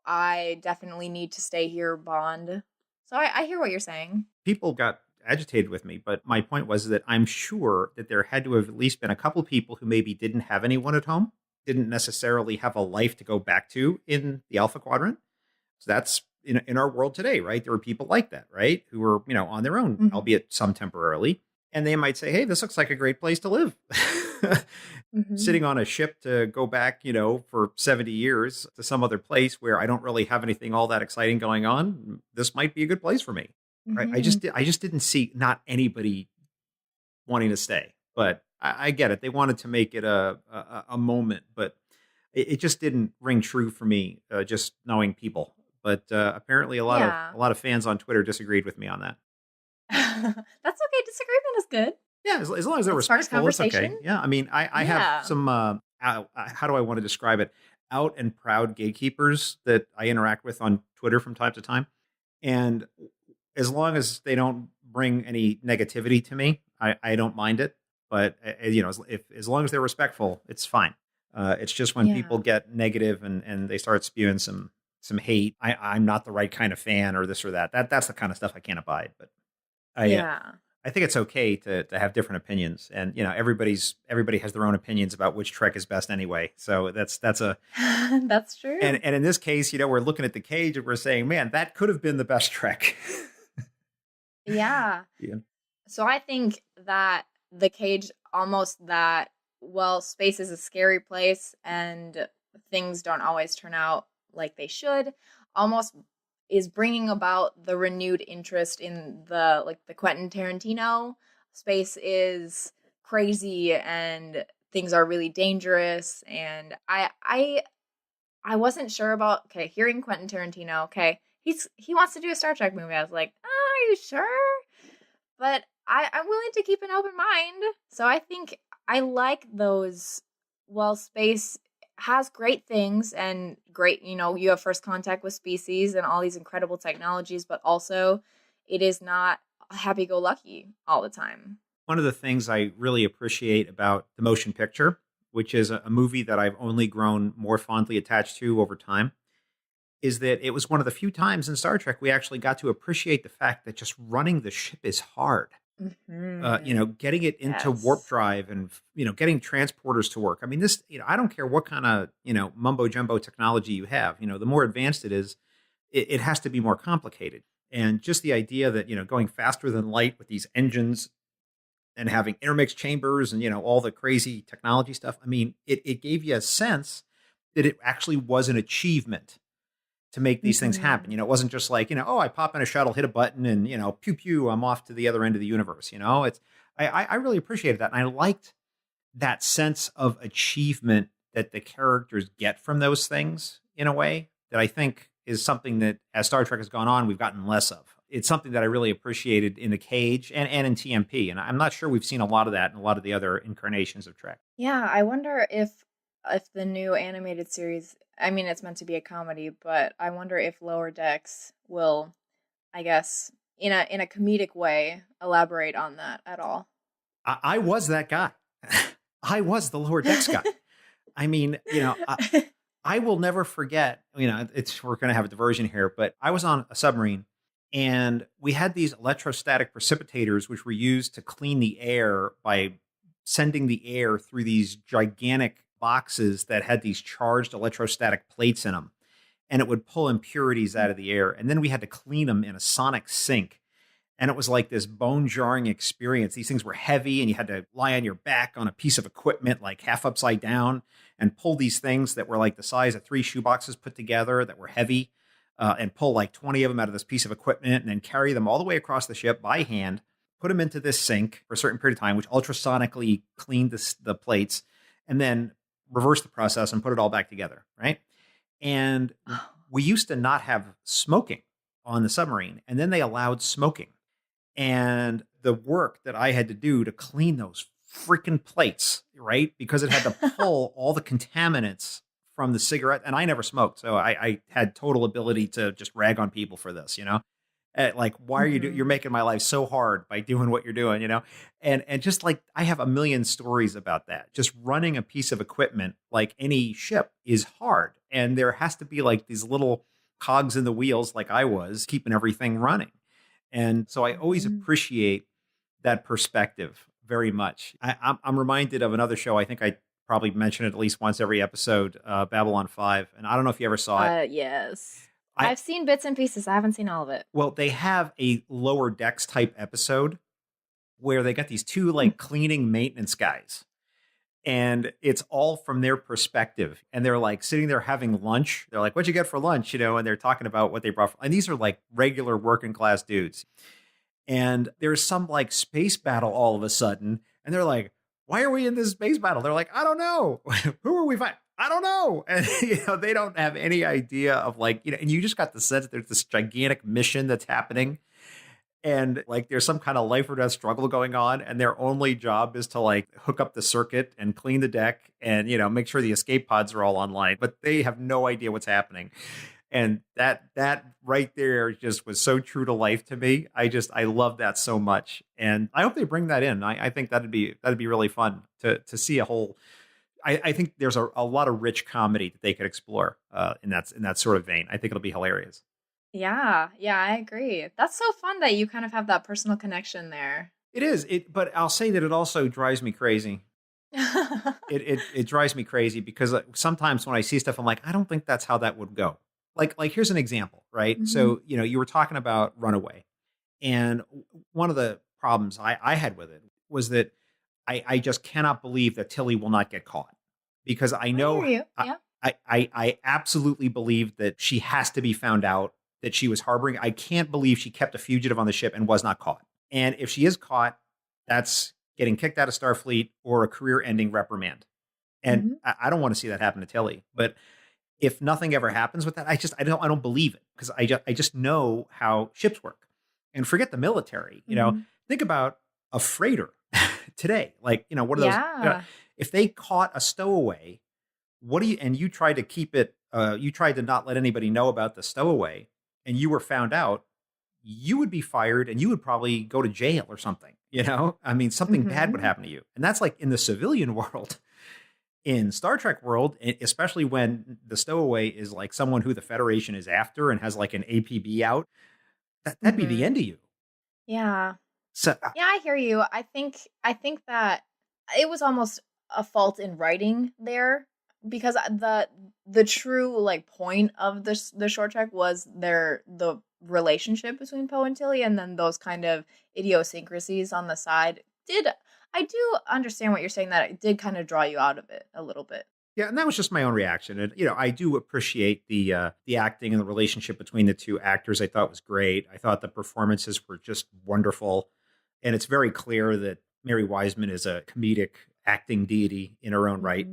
I definitely need to stay here bond. So I hear what you're saying. People got agitated with me, but my point was that I'm sure that there had to have at least been a couple people who maybe didn't have anyone at home, didn't necessarily have a life to go back to in the Alpha Quadrant. So that's in our world today, right? There are people like that, right? Who are, on their own, Mhm. albeit some temporarily. And they might say, hey, this looks like a great place to live. Mhm. Sitting on a ship to go back, for 70 years to some other place where I don't really have anything all that exciting going on. This might be a good place for me. Right? Mhm. I just didn't see not anybody wanting to stay, but I get it. They wanted to make it a moment, but it just didn't ring true for me. Just knowing people, but apparently Yeah. a lot of fans on Twitter disagreed with me on that. That's okay. Disagreement is good. Yeah, as long as they're It sparks respectful, it's okay. conversation. Yeah, I mean, I have Yeah. some how do I want to describe it? Out and proud gatekeepers that I interact with on Twitter from time to time, and as long as they don't bring any negativity to me, I don't mind it. But as long as they're respectful, it's fine. It's just when people Yeah. get negative and they start spewing some hate. I'm not the right kind of fan or this or that. That's the kind of stuff I can't abide. But Yeah. I think it's okay to have different opinions, and everybody has their own opinions about which Trek is best anyway. So that's a That's true. and in this case, we're looking at the cage and we're saying, man, that could have been the best Trek. Yeah. Yeah. So I think that the cage almost that, well, space is a scary place and things don't always turn out like they should, almost is bringing about the renewed interest in the Quentin Tarantino. Space is crazy and things are really dangerous, and I wasn't sure about, okay, hearing Quentin Tarantino, okay, he wants to do a Star Trek movie. I was like, oh, are you sure? But I'm willing to keep an open mind. So I think I like those. Well, space has great things and great, you have first contact with species and all these incredible technologies, but also it is not happy go lucky all the time. One of the things I really appreciate about the motion picture, which is a movie that I've only grown more fondly attached to over time, is that it was one of the few times in Star Trek we actually got to appreciate the fact that just running the ship is hard. Getting it into warp Yes. drive and, getting transporters to work. I mean, this, I don't care what kind of, mumbo jumbo technology you have, the more advanced it is, it has to be more complicated. And just the idea that, going faster than light with these engines and having intermix chambers and, all the crazy technology stuff. I mean, it gave you a sense that it actually was an achievement to make these things happen. Mhm. It wasn't just like, oh, I pop in a shuttle, hit a button and, pew, pew, I'm off to the other end of the universe. I really appreciated that. And I liked that sense of achievement that the characters get from those things in a way that I think is something that, as Star Trek has gone on, we've gotten less of. It's something that I really appreciated in The Cage and in TMP. And I'm not sure we've seen a lot of that in a lot of the other incarnations of Trek. Yeah, I wonder if the new animated series, I mean it's meant to be a comedy, but I wonder if Lower Decks will, I guess, in a comedic way elaborate on that at all. I was that guy. I was the Lower Decks guy. I mean, I will never forget, we're going to have a diversion here, but I was on a submarine and we had these electrostatic precipitators, which were used to clean the air by sending the air through these gigantic boxes that had these charged electrostatic plates in them. And it would pull impurities out of the air. And then we had to clean them in a sonic sink. And it was like this bone jarring experience. These things were heavy and you had to lie on your back on a piece of equipment, like half upside down, and pull these things that were like the size of 3 shoeboxes put together that were heavy, and pull like 20 of them out of this piece of equipment and then carry them all the way across the ship by hand, put them into this sink for a certain period of time, which ultrasonically cleaned the plates, and then reverse the process and put it all back together. Right. And we used to not have smoking on the submarine, and then they allowed smoking. And the work that I had to do to clean those freaking plates, right? Because it had to pull all the contaminants from the cigarette. And I never smoked. So I had total ability to just rag on people for this, Like, why are you're making my life so hard by doing what you're doing, And just like, I have a million stories about that. Just running a piece of equipment, like any ship, is hard. And there has to be like these little cogs in the wheels, like I was, keeping everything running. And so I always appreciate that perspective very much. I'm reminded of another show. I think I probably mention it at least once every episode, Babylon 5. And I don't know if you ever saw it. Yes. I've seen bits and pieces. I haven't seen all of it. Well, they have a Lower Decks type episode where they got these 2 like cleaning maintenance guys. And it's all from their perspective. And they're like sitting there having lunch. They're like, what'd you get for lunch? And they're talking about what they brought. And these are like regular working class dudes. And there's some like space battle all of a sudden. And they're like, why are we in this space battle? They're like, I don't know. Who are we fighting? I don't know. And, they don't have any idea of like, and you just got the sense that there's this gigantic mission that's happening. And like, there's some kind of life or death struggle going on. And their only job is to like hook up the circuit and clean the deck and, make sure the escape pods are all online. But they have no idea what's happening. And that right there just was so true to life to me. I love that so much. And I hope they bring that in. I think that'd be really fun to see a whole. I think there's a lot of rich comedy that they could explore in that sort of vein. I think it'll be hilarious. Yeah, I agree. That's so fun that you kind of have that personal connection there. It is. But I'll say that it also drives me crazy. It drives me crazy because sometimes when I see stuff, I'm like, I don't think that's how that would go. Like here's an example, right? Mm-hmm. So, you were talking about Runaway. And one of the problems I had with it was that I just cannot believe that Tilly will not get caught. Because I know I absolutely believe that she has to be found out that she was harboring. I can't believe she kept a fugitive on the ship and was not caught. And if she is caught, that's getting kicked out of Starfleet or a career-ending reprimand. And I don't want to see that happen to Tilly. But if nothing ever happens with that, I don't believe it because I just know how ships work. And forget the military. Think about a freighter today. Like, what are those? If they caught a stowaway, and you tried to keep it, you tried to not let anybody know about the stowaway, and you were found out, you would be fired and you would probably go to jail or something. I mean, something bad would happen to you. And that's like in the civilian world. In Star Trek world, especially when the stowaway is like someone who the Federation is after and has like an APB out, that'd be the end of you. Yeah. So yeah, I hear you. I think that it was almost a fault in writing there because the true like point of the short trek was the relationship between Poe and Tilly, and then those kind of idiosyncrasies on the side I do understand what you're saying, that it did kind of draw you out of it a little bit. Yeah, and that was just my own reaction. And I do appreciate the acting and the relationship between the two actors. I thought was great. I thought the performances were just wonderful, and it's very clear that Mary Wiseman is a comedic acting deity in her own right.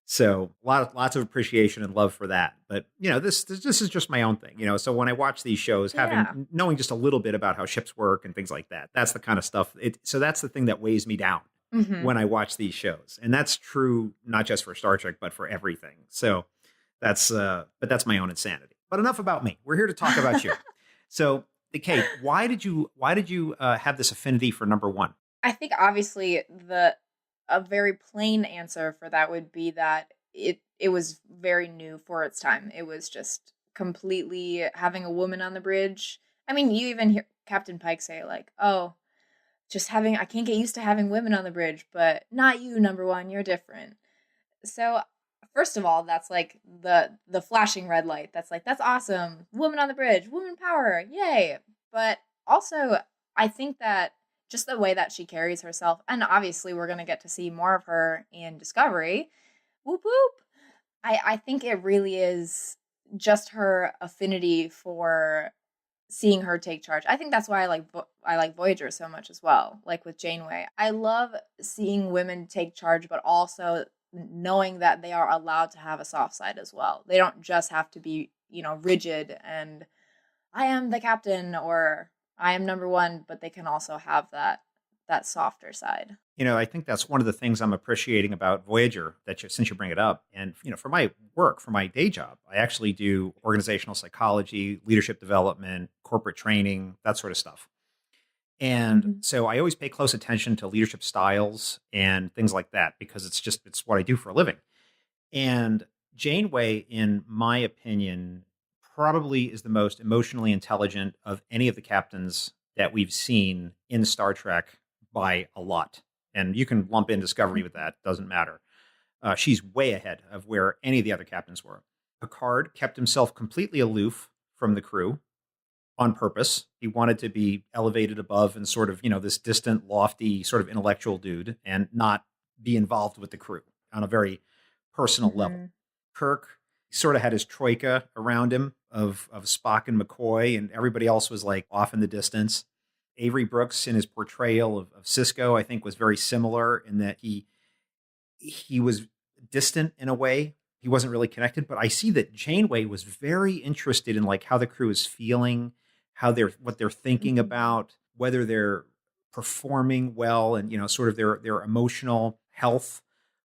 So lots of appreciation and love for that. But this is just my own thing. So when I watch these shows, Yeah. knowing just a little bit about how ships work and things like that, that's the kind of stuff. So that's the thing that weighs me down Hmm. when I watch these shows, and that's true not just for Star Trek but for everything. So but that's my own insanity. But enough about me. We're here to talk about you. So, Kate, why did you have this affinity for number one? I think obviously the a very plain answer for that would be that it was very new for its time. It was just completely having a woman on the bridge. I mean, you even hear Captain Pike say like, "Oh, just having I can't get used to having women on the bridge, but not you, number one, you're different." So, first of all, that's like the flashing red light. That's like that's awesome. Woman on the bridge, woman power. Yay. But also, I think that just the way that she carries herself, and obviously we're going to get to see more of her in Discovery. Whoop whoop. I think it really is just her affinity for seeing her take charge. I think that's why I like Voyager so much as well. Like with Janeway, I love seeing women take charge, but also knowing that they are allowed to have a soft side as well. They don't just have to be, rigid and I am the captain or I am number one, but they can also have that softer side. I think that's one of the things I'm appreciating about Voyager since you bring it up. And, for my work, for my day job, I actually do organizational psychology, leadership development, corporate training, that sort of stuff. And Hmm. so I always pay close attention to leadership styles and things like that because it's what I do for a living. And Janeway, in my opinion, probably is the most emotionally intelligent of any of the captains that we've seen in Star Trek by a lot. And you can lump in Discovery with that, doesn't matter. She's way ahead of where any of the other captains were. Picard kept himself completely aloof from the crew on purpose. He wanted to be elevated above and sort of, this distant, lofty, sort of intellectual dude and not be involved with the crew on a very personal level. Hmm. Kirk sort of had his troika around him of Spock and McCoy, and everybody else was like off in the distance. Avery Brooks, in his portrayal of Cisco, I think was very similar in that he was distant in a way. He wasn't really connected, but I see that Janeway was very interested in like how the crew is feeling, what they're thinking Hmm. about, whether they're performing well, and sort of their emotional health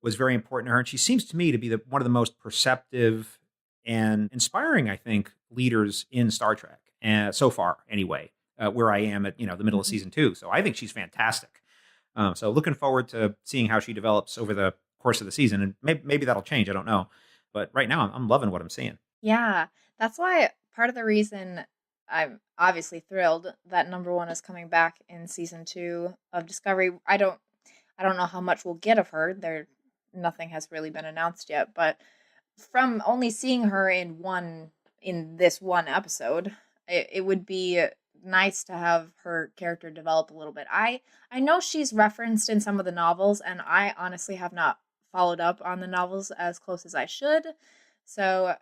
was very important to her. And she seems to me to be one of the most perceptive and inspiring, I think, leaders in Star Trek, so far, anyway. Where I am at the middle of Hmm. season 2, so I think she's fantastic. So looking forward to seeing how she develops over the course of the season, and maybe that'll change. I don't know, but right now I'm loving what I'm seeing. Yeah, that's why part of the reason I'm obviously thrilled that number one is coming back in season two of Discovery. I don't know how much we'll get of her. Nothing has really been announced yet, but from only seeing her in this one episode, it would be nice to have her character develop a little bit. I know she's referenced in some of the novels, and I honestly have not followed up on the novels as close as I should. So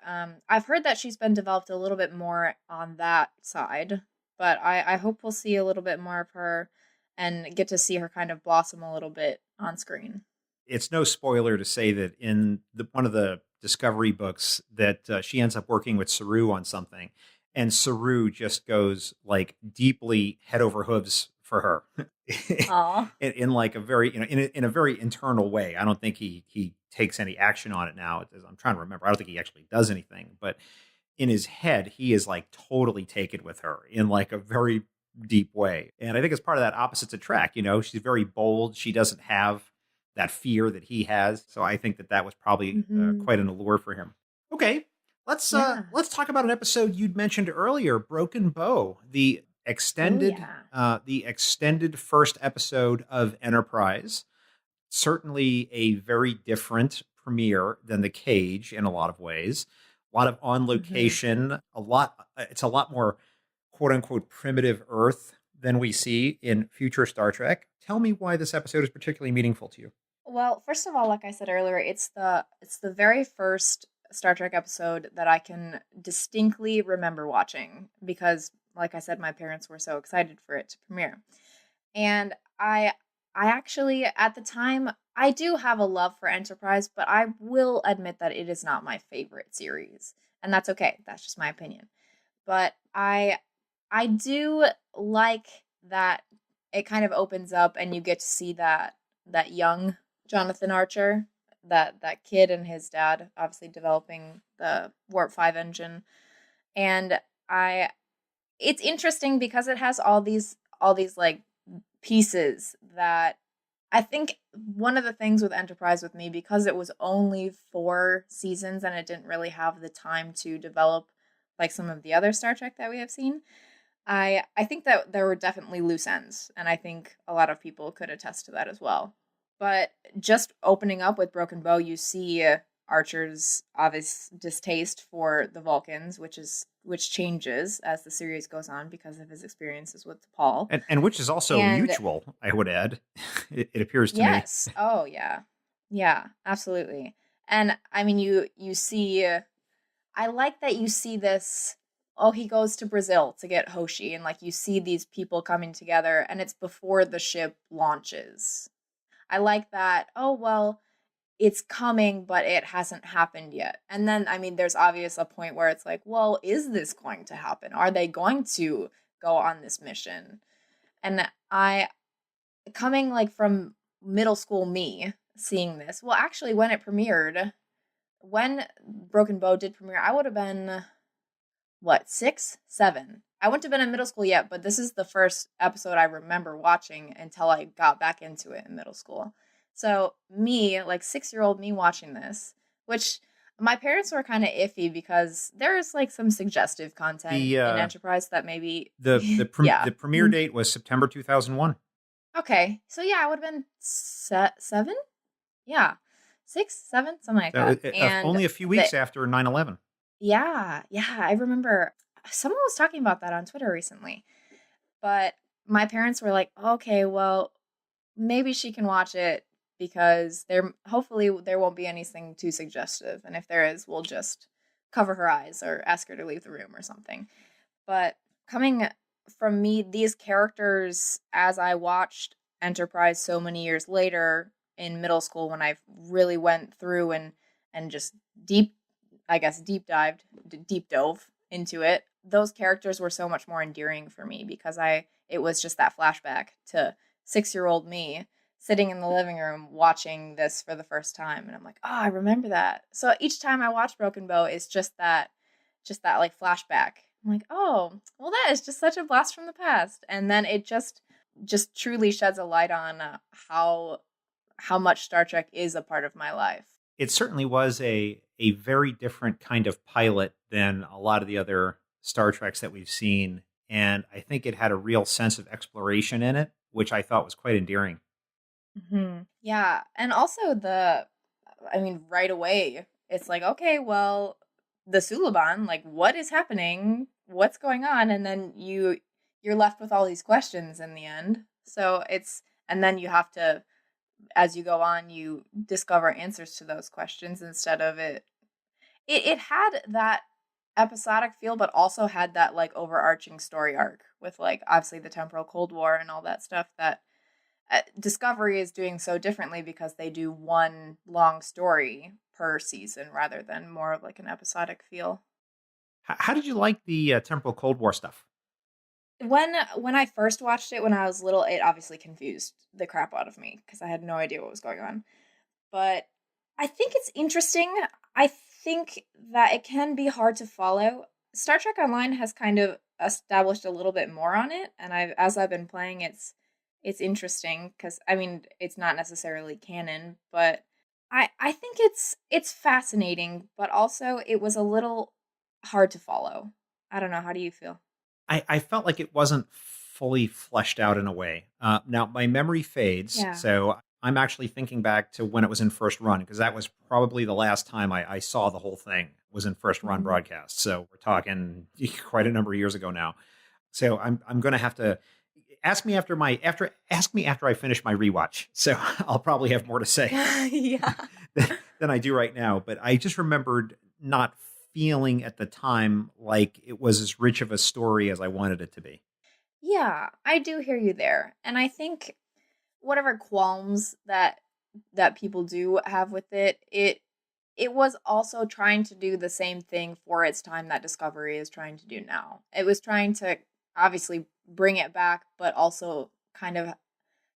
I've heard that she's been developed a little bit more on that side, but I hope we'll see a little bit more of her and get to see her kind of blossom a little bit on screen. It's no spoiler to say that in one of the Discovery books that she ends up working with Saru on something, and Saru just goes like deeply head over hooves for her Aw. in like a very in a very internal way. I don't think he takes any action on it now. I'm trying to remember. I don't think he actually does anything, but in his head, he is like totally taken with her in like a very deep way. And I think it's part of that opposites attract. She's very bold. She doesn't have that fear that he has. So I think that was probably Hmm. quite an allure for him. Okay, Yeah. let's talk about an episode you'd mentioned earlier, Broken Bow, Oh yeah. the extended first episode of Enterprise. Certainly a very different premiere than The Cage in a lot of ways. A lot of on Hmm. location, it's a lot more quote unquote primitive Earth than we see in future Star Trek. Tell me why this episode is particularly meaningful to you. Well, first of all, like I said earlier, it's the very first Star Trek episode that I can distinctly remember watching because, like I said, my parents were so excited for it to premiere, and I actually, at the time, I do have a love for Enterprise, but I will admit that it is not my favorite series. And that's okay. That's just my opinion. But I do like that it kind of opens up and you get to see that young Jonathan Archer, that kid and his dad obviously developing the Warp 5 engine. And I it's interesting because it has all these like pieces that I think one of the things with Enterprise with me, because it was only 4 seasons and it didn't really have the time to develop like some of the other Star Trek that we have seen, I think that there were definitely loose ends, and I think a lot of people could attest to that as well. But just opening up with Broken Bow, you see Archer's obvious distaste for the Vulcans, which changes as the series goes on because of his experiences with Paul. And which is also And mutual, I would add. It appears to me. yes, oh yeah, yeah, absolutely. And I mean, you see, I like that you see this. Oh, he goes to Brazil to get Hoshi, and like you see these people coming together, and it's before the ship launches. I like that. Oh, well, it's coming, but it hasn't happened yet. And then, I mean, there's obvious a point where it's like, well, is this going to happen? Are they going to go on this mission? And I, coming like from middle school me, seeing this, well, actually, when it premiered, when Broken Bow did premiere, I would have been, what, 6, 7? I wouldn't have been in middle school yet, but this is the first episode I remember watching until I got back into it in middle school. So me, like 6-year-old me watching this, which my parents were kind of iffy because there's like some suggestive content The in Enterprise that maybe the premiere date was September 2001. Okay, so yeah, I would have been 7, yeah, 6, 7, something like So that, and only a few weeks after 9/11. yeah, I remember someone was talking about that on Twitter recently. But my parents were like, "Okay, well, maybe she can watch it because hopefully there won't be anything too suggestive, and if there is, we'll just cover her eyes or ask her to leave the room or something." But coming from me, these characters, as I watched Enterprise so many years later in middle school when I really went through and just deep dove into it, those characters were so much more endearing for me because it was just that flashback to 6-year-old me sitting in the living room watching this for the first time, and I'm like, oh, I remember that. So each time I watch Broken Bow, it's just that like flashback. I'm like, oh, well, that is just such a blast from the past, and then it just truly sheds a light on how much Star Trek is a part of my life. It certainly was a very different kind of pilot than a lot of the other Star Treks that we've seen. And I think it had a real sense of exploration in it, which I thought was quite endearing. Yeah. And also I mean, right away, it's like, okay, well, the Suliban, like, what is happening? What's going on? And then you're left with all these questions in the end. And then you have to, as you go on, you discover answers to those questions instead of it had that episodic feel, but also had that like overarching story arc with like obviously the temporal Cold War and all that stuff that Discovery is doing so differently because they do one long story per season rather than more of like an episodic feel. How did you like the temporal Cold War stuff? When I first watched it when I was little, it obviously confused the crap out of me because I had no idea what was going on. But I think it's interesting. I think that it can be hard to follow. Star Trek Online has kind of established a little bit more on it, and as I've been playing, it's interesting because I mean it's not necessarily canon, but I think it's fascinating, but also it was a little hard to follow. I don't know. How do you feel? I felt like it wasn't fully fleshed out in a way. Now, my memory fades, Yeah. so I'm actually thinking back to when it was in first run, because that was probably the last time I saw the whole thing was in first run broadcast. So we're talking quite a number of years ago now. So I'm going to have to ask me after I finish my rewatch. So I'll probably have more to say Yeah. than I do right now. But I just remembered not feeling at the time like it was as rich of a story as I wanted it to be. Yeah, I do hear you there. And I think whatever qualms that people do have with it was also trying to do the same thing for its time that Discovery is trying to do now. It was trying to obviously bring it back, but also kind of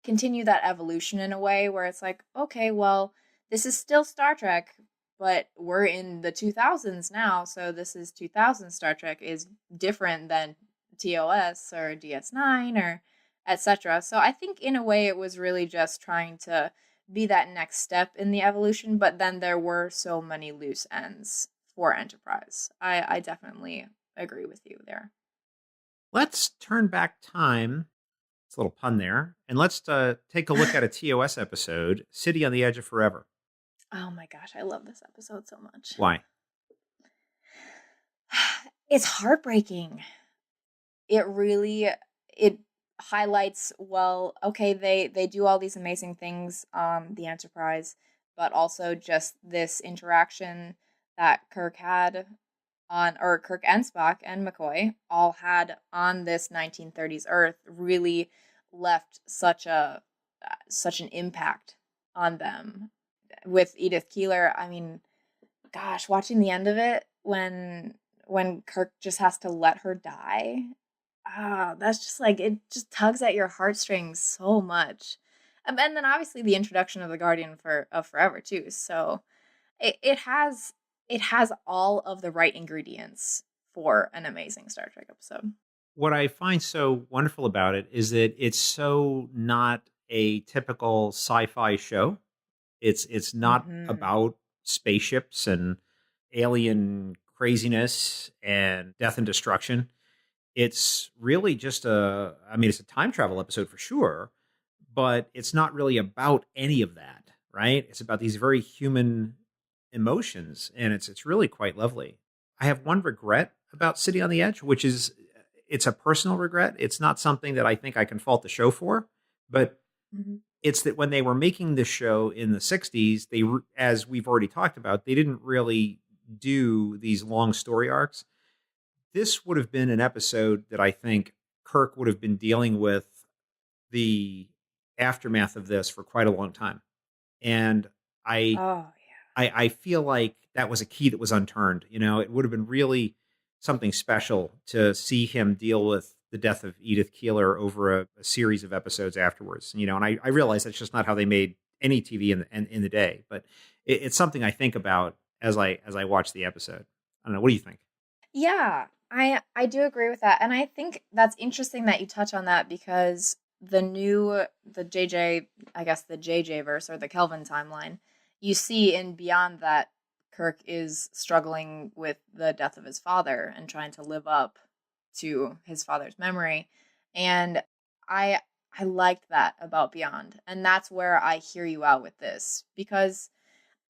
continue that evolution in a way where it's like, okay, well, this is still Star Trek, but we're in the 2000s now, so this is 2000 Star Trek is different than TOS or DS9 or etc. So I think in a way it was really just trying to be that next step in the evolution, but then there were so many loose ends for Enterprise. I definitely agree with you there. Let's turn back time. It's a little pun there. And let's take a look at a TOS episode, City on the Edge of Forever. Oh my gosh, I love this episode so much. Why? It's heartbreaking. It highlights, well, okay, they do all these amazing things on the Enterprise, but also just this interaction that Kirk had or Kirk and Spock and McCoy all had on this 1930s Earth really left such an impact on them. With Edith Keeler, I mean, gosh, watching the end of it when Kirk just has to let her die, that's just like, it just tugs at your heartstrings so much. And then obviously the introduction of the Guardian of Forever too. So it has all of the right ingredients for an amazing Star Trek episode. What I find so wonderful about it is that it's so not a typical sci-fi show. It's not about spaceships and alien craziness and death and destruction. It's really just it's a time travel episode for sure, but it's not really about any of that, right? It's about these very human emotions, and it's really quite lovely. I have one regret about City on the Edge, which is it's a personal regret. It's not something that I think I can fault the show for, but it's that when they were making this show in the 60s, as we've already talked about, they didn't really do these long story arcs. This would have been an episode that I think Kirk would have been dealing with the aftermath of this for quite a long time. And I feel like that was a key that was unturned. You know, it would have been really something special to see him deal with the death of Edith Keeler over a series of episodes afterwards. You know, and I realize that's just not how they made any TV in the day, but it's something I think about as I watch the episode. I don't know. What do you think? Yeah, I do agree with that. And I think that's interesting that you touch on that because the JJ verse or the Kelvin timeline, you see in Beyond that Kirk is struggling with the death of his father and trying to live up to his father's memory. And I liked that about Beyond. And that's where I hear you out with this. Because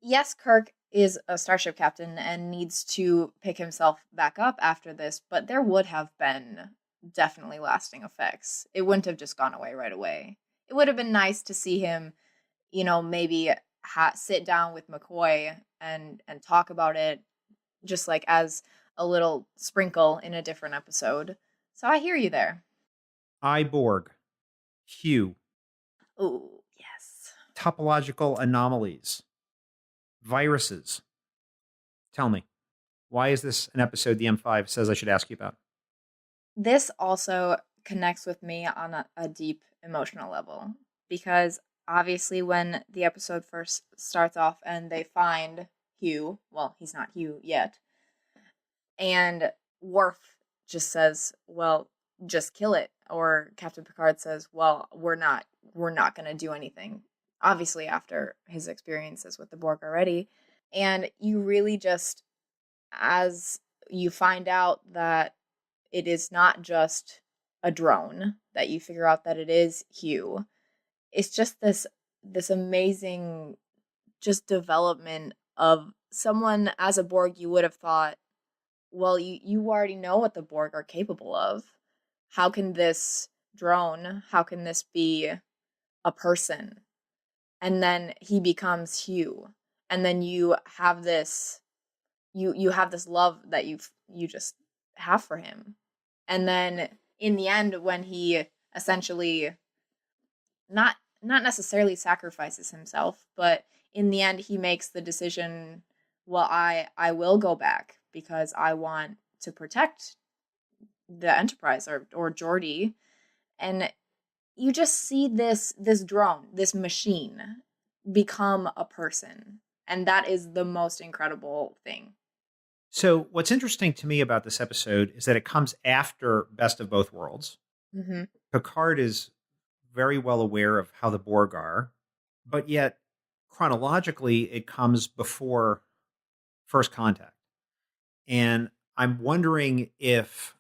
yes, Kirk is a starship captain and needs to pick himself back up after this, but there would have been definitely lasting effects. It wouldn't have just gone away right away. It would have been nice to see him, maybe sit down with McCoy and talk about it, just like as a little sprinkle in a different episode. So I hear you there. Iborg, Hugh. Oh, yes. Topological anomalies, viruses. Tell me, why is this an episode the M5 says I should ask you about? This also connects with me on a deep emotional level because obviously when the episode first starts off and they find Hugh, well, he's not Hugh yet, and Worf just says, well, just kill it. Or Captain Picard says, well, we're not going to do anything. Obviously after his experiences with the Borg already. And you really just, as you find out that it is not just a drone, that you figure out that it is Hugh, it's just this amazing just development of someone as a Borg you would have thought, well, you already know what the Borg are capable of. How can this be a person? And then he becomes Hugh. And then you have this love that you just have for him. And then in the end, when he essentially not not necessarily sacrifices himself, but in the end he makes the decision, well, I will go back because I want to protect the Enterprise or Geordi. And you just see this drone, this machine become a person. And that is the most incredible thing. So, what's interesting to me about this episode is that it comes after Best of Both Worlds. Mm-hmm. Picard is very well aware of how the Borg are, but yet chronologically, it comes before First Contact. And I'm wondering if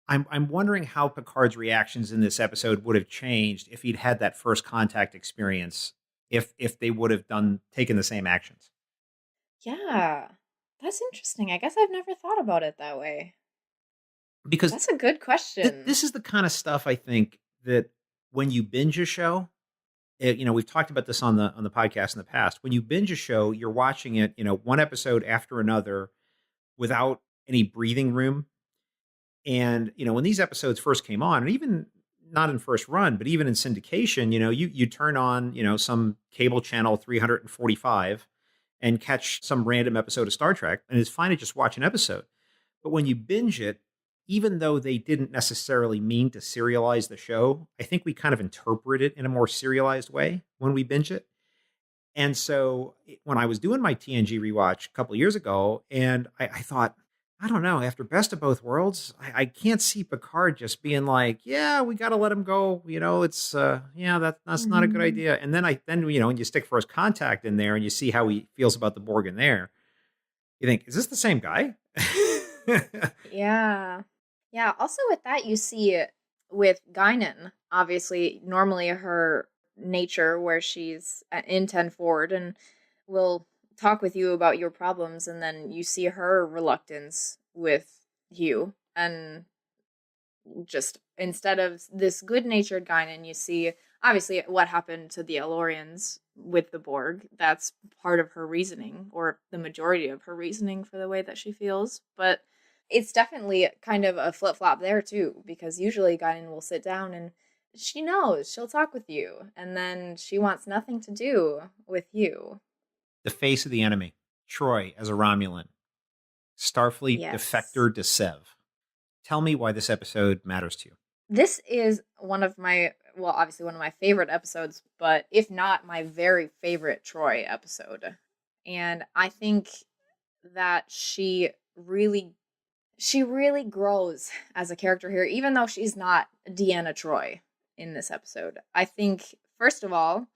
I'm wondering how Picard's reactions in this episode would have changed if he'd had that First Contact experience, if they would have taken the same actions. Yeah, that's interesting. I guess I've never thought about it that way. Because that's a good question. This is the kind of stuff I think that when you binge a show, we've talked about this on the podcast in the past. When you binge a show, you're watching it, one episode after another without any breathing room. And, when these episodes first came on, and even not in first run, but even in syndication, you turn on, some cable channel 345 and catch some random episode of Star Trek, and it's fine to just watch an episode. But when you binge it, even though they didn't necessarily mean to serialize the show, I think we kind of interpret it in a more serialized way when we binge it. And so when I was doing my TNG rewatch a couple of years ago, and I thought, I don't know, after Best of Both Worlds, I can't see Picard just being like, yeah, we got to let him go. It's, that's not a good idea. And then when you stick First Contact in there and you see how he feels about the Borg in there, you think, is this the same guy? Yeah. Yeah. Also with that, you see with Guinan, obviously, normally her nature where she's in 10 forward and will talk with you about your problems, and then you see her reluctance with you, and just instead of this good-natured Guinan, you see obviously what happened to the Elorians with the Borg. That's part of her reasoning, or the majority of her reasoning for the way that she feels. But it's definitely kind of a flip-flop there too, because usually Guinan will sit down and she knows she'll talk with you, and then she wants nothing to do with you. The face of the enemy, Troy as a Romulan, Starfleet defector to Sev. Tell me why this episode matters to you. This is obviously one of my favorite episodes, but if not my very favorite Troy episode. And I think that she really grows as a character here, even though she's not Deanna Troi in this episode. I think, first of all,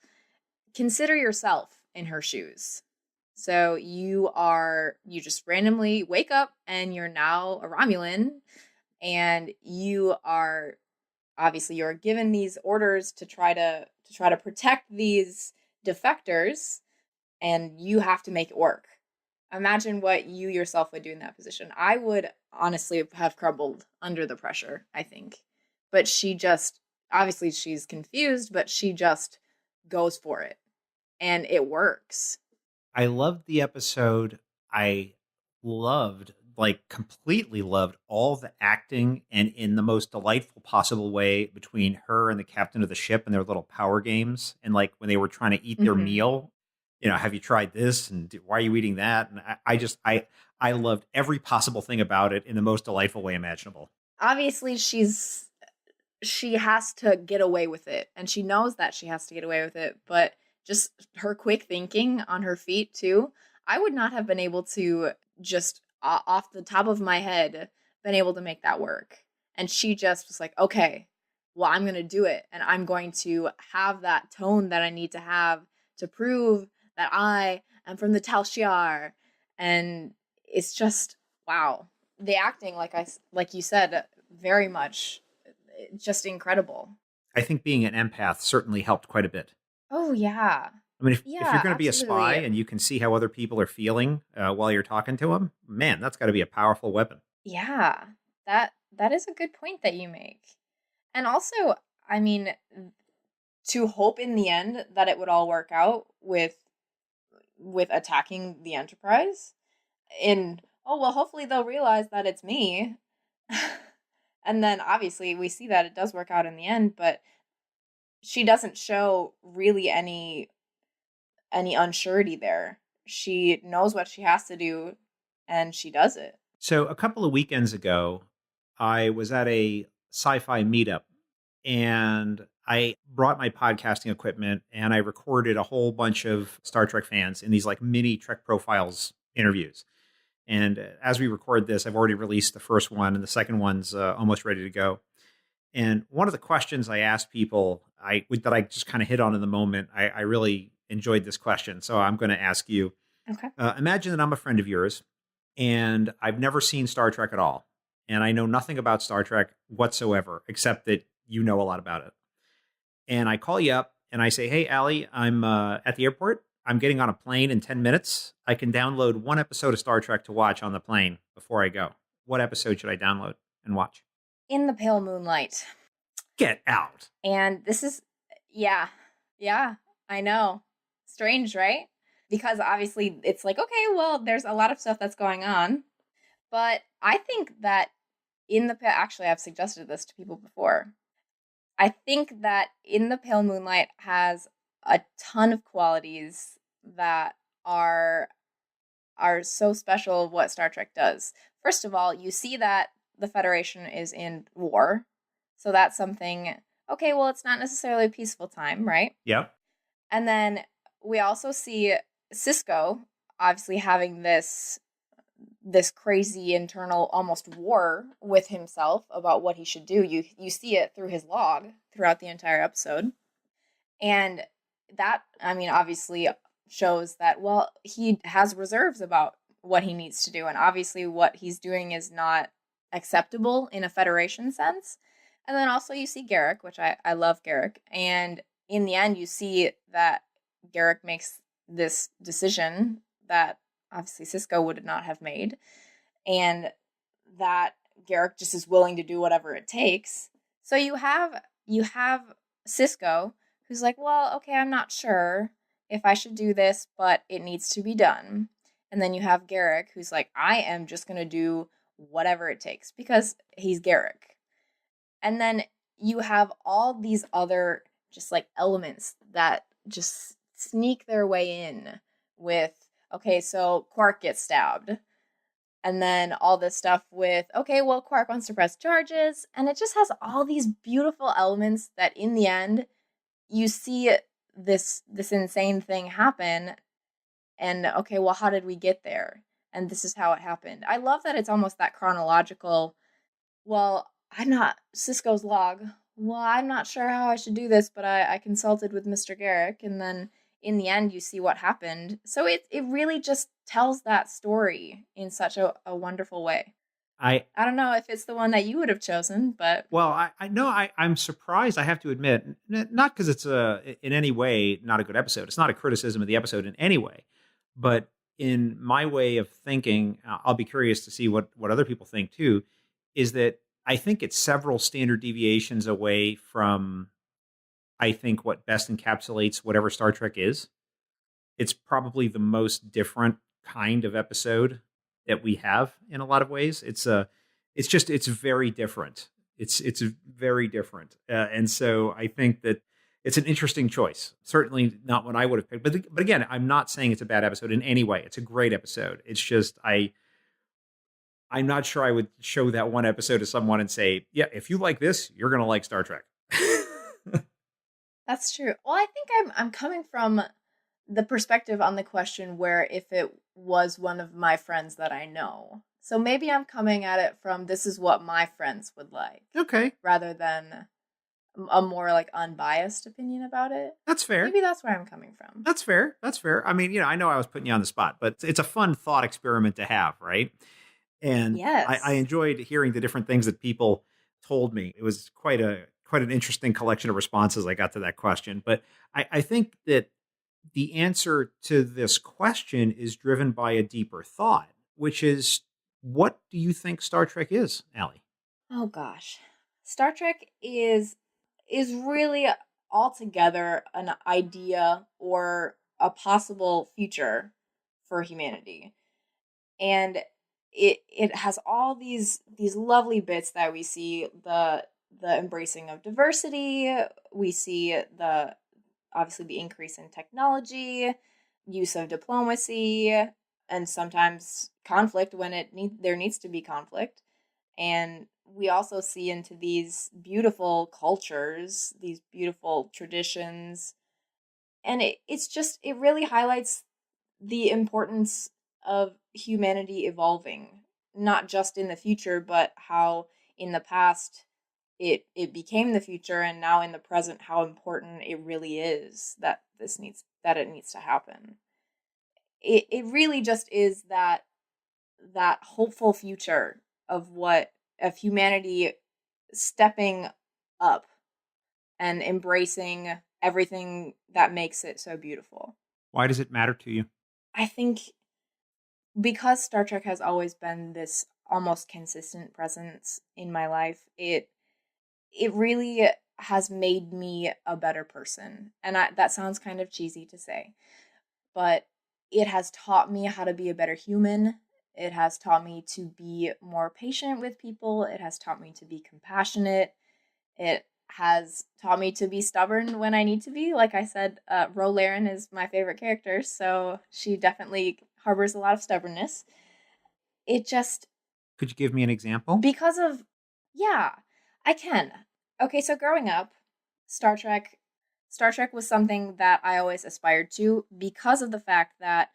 consider yourself in her shoes. So you just randomly wake up and you're now a Romulan, and you're given these orders to try to protect these defectors, and you have to make it work. Imagine what you yourself would do in that position. I would honestly have crumbled under the pressure, I think. But obviously she's confused, but she just goes for it. And it works. I loved the episode. I completely loved all the acting, and in the most delightful possible way, between her and the captain of the ship and their little power games. And when they were trying to eat their meal, have you tried this? And why are you eating that? And I loved every possible thing about it in the most delightful way imaginable. Obviously, she has to get away with it, and she knows that she has to get away with it, but just her quick thinking on her feet too. I would not have been able to just off the top of my head been able to make that work. And she just was like, okay, well, I'm going to do it. And I'm going to have that tone that I need to have to prove that I am from the Tal Shiar. And it's just, wow. The acting, like you said, very much just incredible. I think being an empath certainly helped quite a bit. Oh, yeah. I mean, if you're going to be a spy and you can see how other people are feeling while you're talking to them, man, that's got to be a powerful weapon. Yeah, that is a good point that you make. And also, I mean, to hope in the end that it would all work out with attacking the Enterprise. Hopefully they'll realize that it's me. And then obviously we see that it does work out in the end, but she doesn't show really any unsurety there. She knows what she has to do and she does it. So a couple of weekends ago, I was at a sci-fi meetup and I brought my podcasting equipment and I recorded a whole bunch of Star Trek fans in these like mini Trek Profiles interviews. And as we record this, I've already released the first one and the second one's almost ready to go. And one of the questions I asked people that I just kind of hit on in the moment, I really enjoyed this question. So I'm going to ask you, Okay. imagine that I'm a friend of yours and I've never seen Star Trek at all. And I know nothing about Star Trek whatsoever, except that you know a lot about it. And I call you up and I say, hey, Aly, I'm at the airport. I'm getting on a plane in 10 minutes. I can download one episode of Star Trek to watch on the plane before I go. What episode should I download and watch? In the Pale Moonlight. Get out. And this is, yeah, I know. Strange, right? Because obviously it's like, okay, well, there's a lot of stuff that's going on. But I think that actually, I've suggested this to people before. I think that In the Pale Moonlight has a ton of qualities that are so special of what Star Trek does. First of all, you see that the Federation is in war. So that's something, okay, well, it's not necessarily a peaceful time, right? Yep. And then we also see Sisko obviously having this crazy internal almost war with himself about what he should do. You see it through his log throughout the entire episode. And that, I mean, obviously shows that, well, he has reserves about what he needs to do. And obviously what he's doing is not acceptable in a Federation sense. And then also you see Garak, which I love Garak. And in the end, you see that Garak makes this decision that obviously Sisko would not have made. And that Garak just is willing to do whatever it takes. So you have Sisko who's like, well, okay, I'm not sure if I should do this, but it needs to be done. And then you have Garak who's like, I am just going to do whatever it takes because he's Garak. And then you have all these other just like elements that just sneak their way in with, okay, so Quark gets stabbed. And then all this stuff with, okay, well, Quark wants to press charges. And it just has all these beautiful elements that in the end, you see this insane thing happen. And okay, well, how did we get there? And this is how it happened. I love that it's almost that chronological. Well, I'm not Sisko's log. Well, I'm not sure how I should do this, but I consulted with Mr. Garak, and then in the end, you see what happened. So it really just tells that story in such a wonderful way. I don't know if it's the one that you would have chosen, but I know I'm surprised. I have to admit, not because it's in any way not a good episode. It's not a criticism of the episode in any way, but in my way of thinking, I'll be curious to see what other people think too. Is that I think it's several standard deviations away from, I think, what best encapsulates whatever Star Trek is. It's probably the most different kind of episode that we have in a lot of ways. It's very different. It's very different. And so I think that it's an interesting choice. Certainly not what I would have picked. But again, I'm not saying it's a bad episode in any way. It's a great episode. It's just, I'm not sure I would show that one episode to someone and say, yeah, if you like this, you're going to like Star Trek. That's true. Well, I think I'm coming from the perspective on the question where if it was one of my friends that I know. So maybe I'm coming at it from this is what my friends would like. Okay. Rather than a more like unbiased opinion about it. That's fair. Maybe that's where I'm coming from. That's fair. That's fair. I mean, I know I was putting you on the spot, but it's a fun thought experiment to have, right? And yes. I enjoyed hearing the different things that people told me. It was quite an interesting collection of responses I got to that question. But I think that the answer to this question is driven by a deeper thought, which is, what do you think Star Trek is, Aly? Oh gosh. Star Trek is really altogether an idea or a possible future for humanity. And it has all these lovely bits that we see, the the embracing of diversity. We see obviously the increase in technology, use of diplomacy, and sometimes conflict when there needs to be conflict. And we also see into these beautiful cultures, these beautiful traditions. And it really highlights the importance of humanity evolving, not just in the future, but how in the past it became the future, and now in the present how important it really is that it needs to happen. It really just is that hopeful future of humanity stepping up and embracing everything that makes it so beautiful. Why does it matter to you? I think because Star Trek has always been this almost consistent presence in my life, it really has made me a better person. And that sounds kind of cheesy to say, but it has taught me how to be a better human. It has taught me to be more patient with people. It has taught me to be compassionate. It has taught me to be stubborn when I need to be. Like I said, Ro Laren is my favorite character, so she definitely harbors a lot of stubbornness. It just... Could you give me an example? Because of... Yeah, I can. Okay, so growing up, Star Trek was something that I always aspired to because of the fact that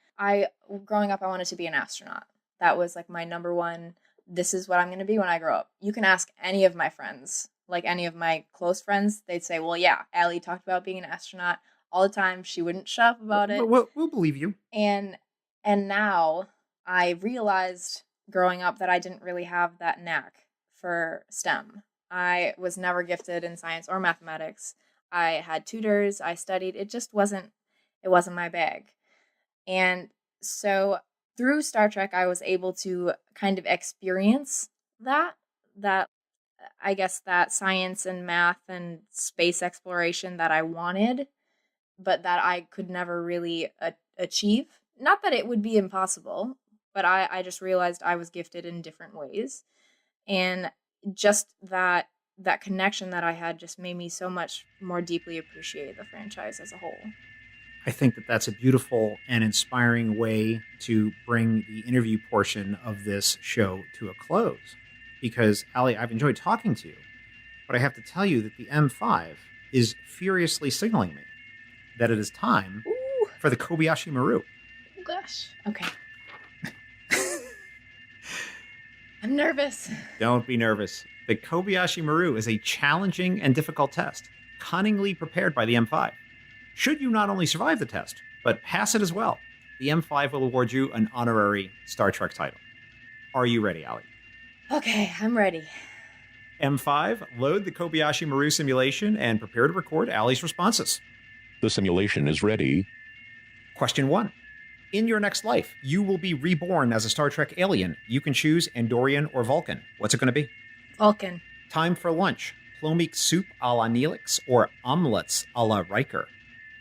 growing up, I wanted to be an astronaut. That was like my number one, this is what I'm going to be when I grow up. You can ask any of my friends, like any of my close friends, they'd say, well, yeah, Aly talked about being an astronaut all the time. She wouldn't shut up about it. We'll believe you. And now I realized growing up that I didn't really have that knack for STEM. I was never gifted in science or mathematics. I had tutors, I studied. It wasn't my bag. And so through Star Trek, I was able to kind of experience that I guess that science and math and space exploration that I wanted, but that I could never really achieve. Not that it would be impossible, but I just realized I was gifted in different ways. And just that connection that I had just made me so much more deeply appreciate the franchise as a whole. I think that that's a beautiful and inspiring way to bring the interview portion of this show to a close. Because, Aly, I've enjoyed talking to you, but I have to tell you that the M5 is furiously signaling me that it is time for the Kobayashi Maru. Oh, gosh. Okay. I'm nervous. Don't be nervous. The Kobayashi Maru is a challenging and difficult test, cunningly prepared by the M5. Should you not only survive the test, but pass it as well, the M5 will award you an honorary Star Trek title. Are you ready, Aly? Okay, I'm ready. M5, load the Kobayashi Maru simulation and prepare to record Aly's responses. The simulation is ready. Question 1. In your next life, you will be reborn as a Star Trek alien. You can choose Andorian or Vulcan. What's it going to be? Vulcan. Time for lunch. Plomeek soup a la Neelix or omelets a la Riker?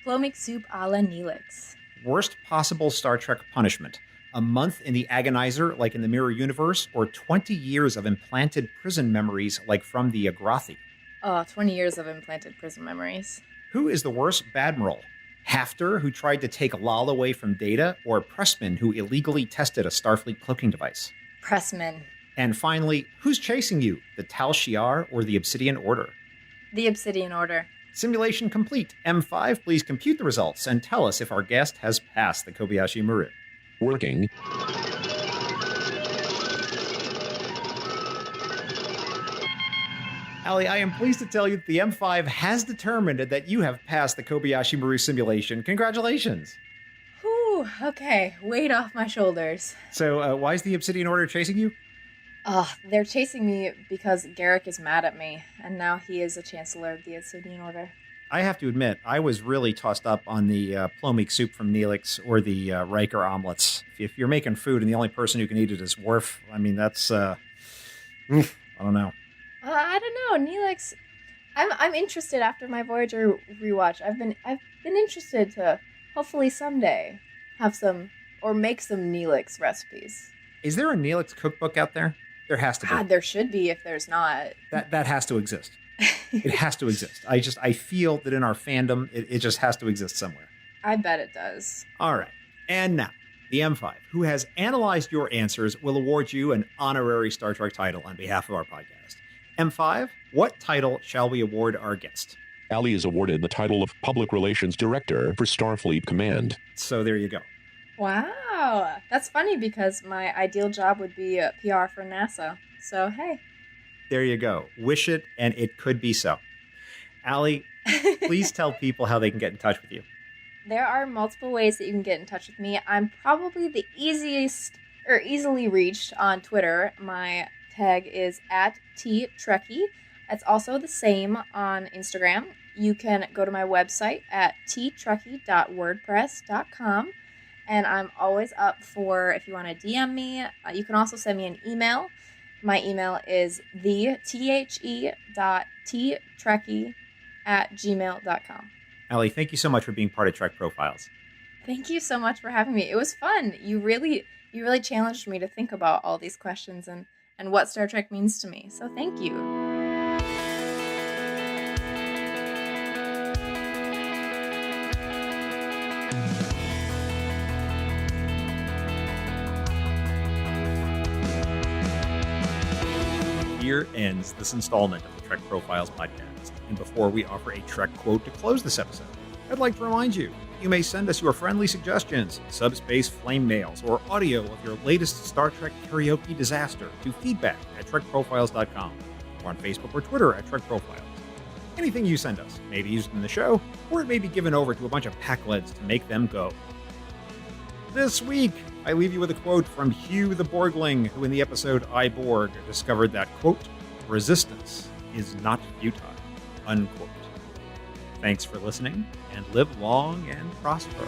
Plomeek soup a la Neelix. Worst possible Star Trek punishment. A month in the agonizer like in the Mirror Universe, or 20 years of implanted prison memories like from the Agrathi? 20 years of implanted prison memories. Who is the worst Badmiral? Hafter, who tried to take Lal away from Data, or Pressman, who illegally tested a Starfleet cloaking device? Pressman. And finally, who's chasing you? The Tal Shiar or the Obsidian Order? The Obsidian Order. Simulation complete. M5, please compute the results and tell us if our guest has passed the Kobayashi Maru. Working. Aly, I am pleased to tell you that the M5 has determined that you have passed the Kobayashi Maru simulation. Congratulations. Whew, okay. Weight off my shoulders. So, why is the Obsidian Order chasing you? They're chasing me because Garrick is mad at me, and now he is a Chancellor of the Obsidian Order. I have to admit, I was really tossed up on the Plomeek soup from Neelix or the Riker omelets. If you're making food and the only person who can eat it is Worf, I mean, that's, I don't know. I don't know, Neelix. I'm interested after my Voyager rewatch. I've been interested to hopefully someday have some or make some Neelix recipes. Is there a Neelix cookbook out there? There has to be. God, there should be if there's not. That has to exist. It has to exist. I feel that in our fandom, it just has to exist somewhere. I bet it does. All right. And now, the M5, who has analyzed your answers, will award you an honorary Star Trek title on behalf of our podcast. M5, what title shall we award our guest? Aly is awarded the title of Public Relations Director for Starfleet Command. So there you go. Wow. That's funny because my ideal job would be PR for NASA. So, hey. There you go. Wish it, and it could be so. Aly, please tell people how they can get in touch with you. There are multiple ways that you can get in touch with me. I'm probably the easily reached on Twitter. My tag is at @TTrekkie. It's also the same on Instagram. You can go to my website at ttrekkie.wordpress.com. And I'm always up for, if you want to DM me, you can also send me an email. My email is the.the.ttrekkie@gmail.com. Aly, thank you so much for being part of Trek Profiles. Thank you so much for having me. It was fun. You really challenged me to think about all these questions and what Star Trek means to me. So thank you. Here ends this installment of the Trek Profiles podcast. And before we offer a Trek quote to close this episode, I'd like to remind you, you may send us your friendly suggestions, subspace flame mails, or audio of your latest Star Trek karaoke disaster to feedback@trekprofiles.com, or on Facebook or Twitter @TrekProfiles. Anything you send us may be used in the show, or it may be given over to a bunch of pack-leads to make them go. This week, I leave you with a quote from Hugh the Borgling, who in the episode I, Borg discovered that, quote, resistance is not futile, unquote. Thanks for listening, and live long and prosper.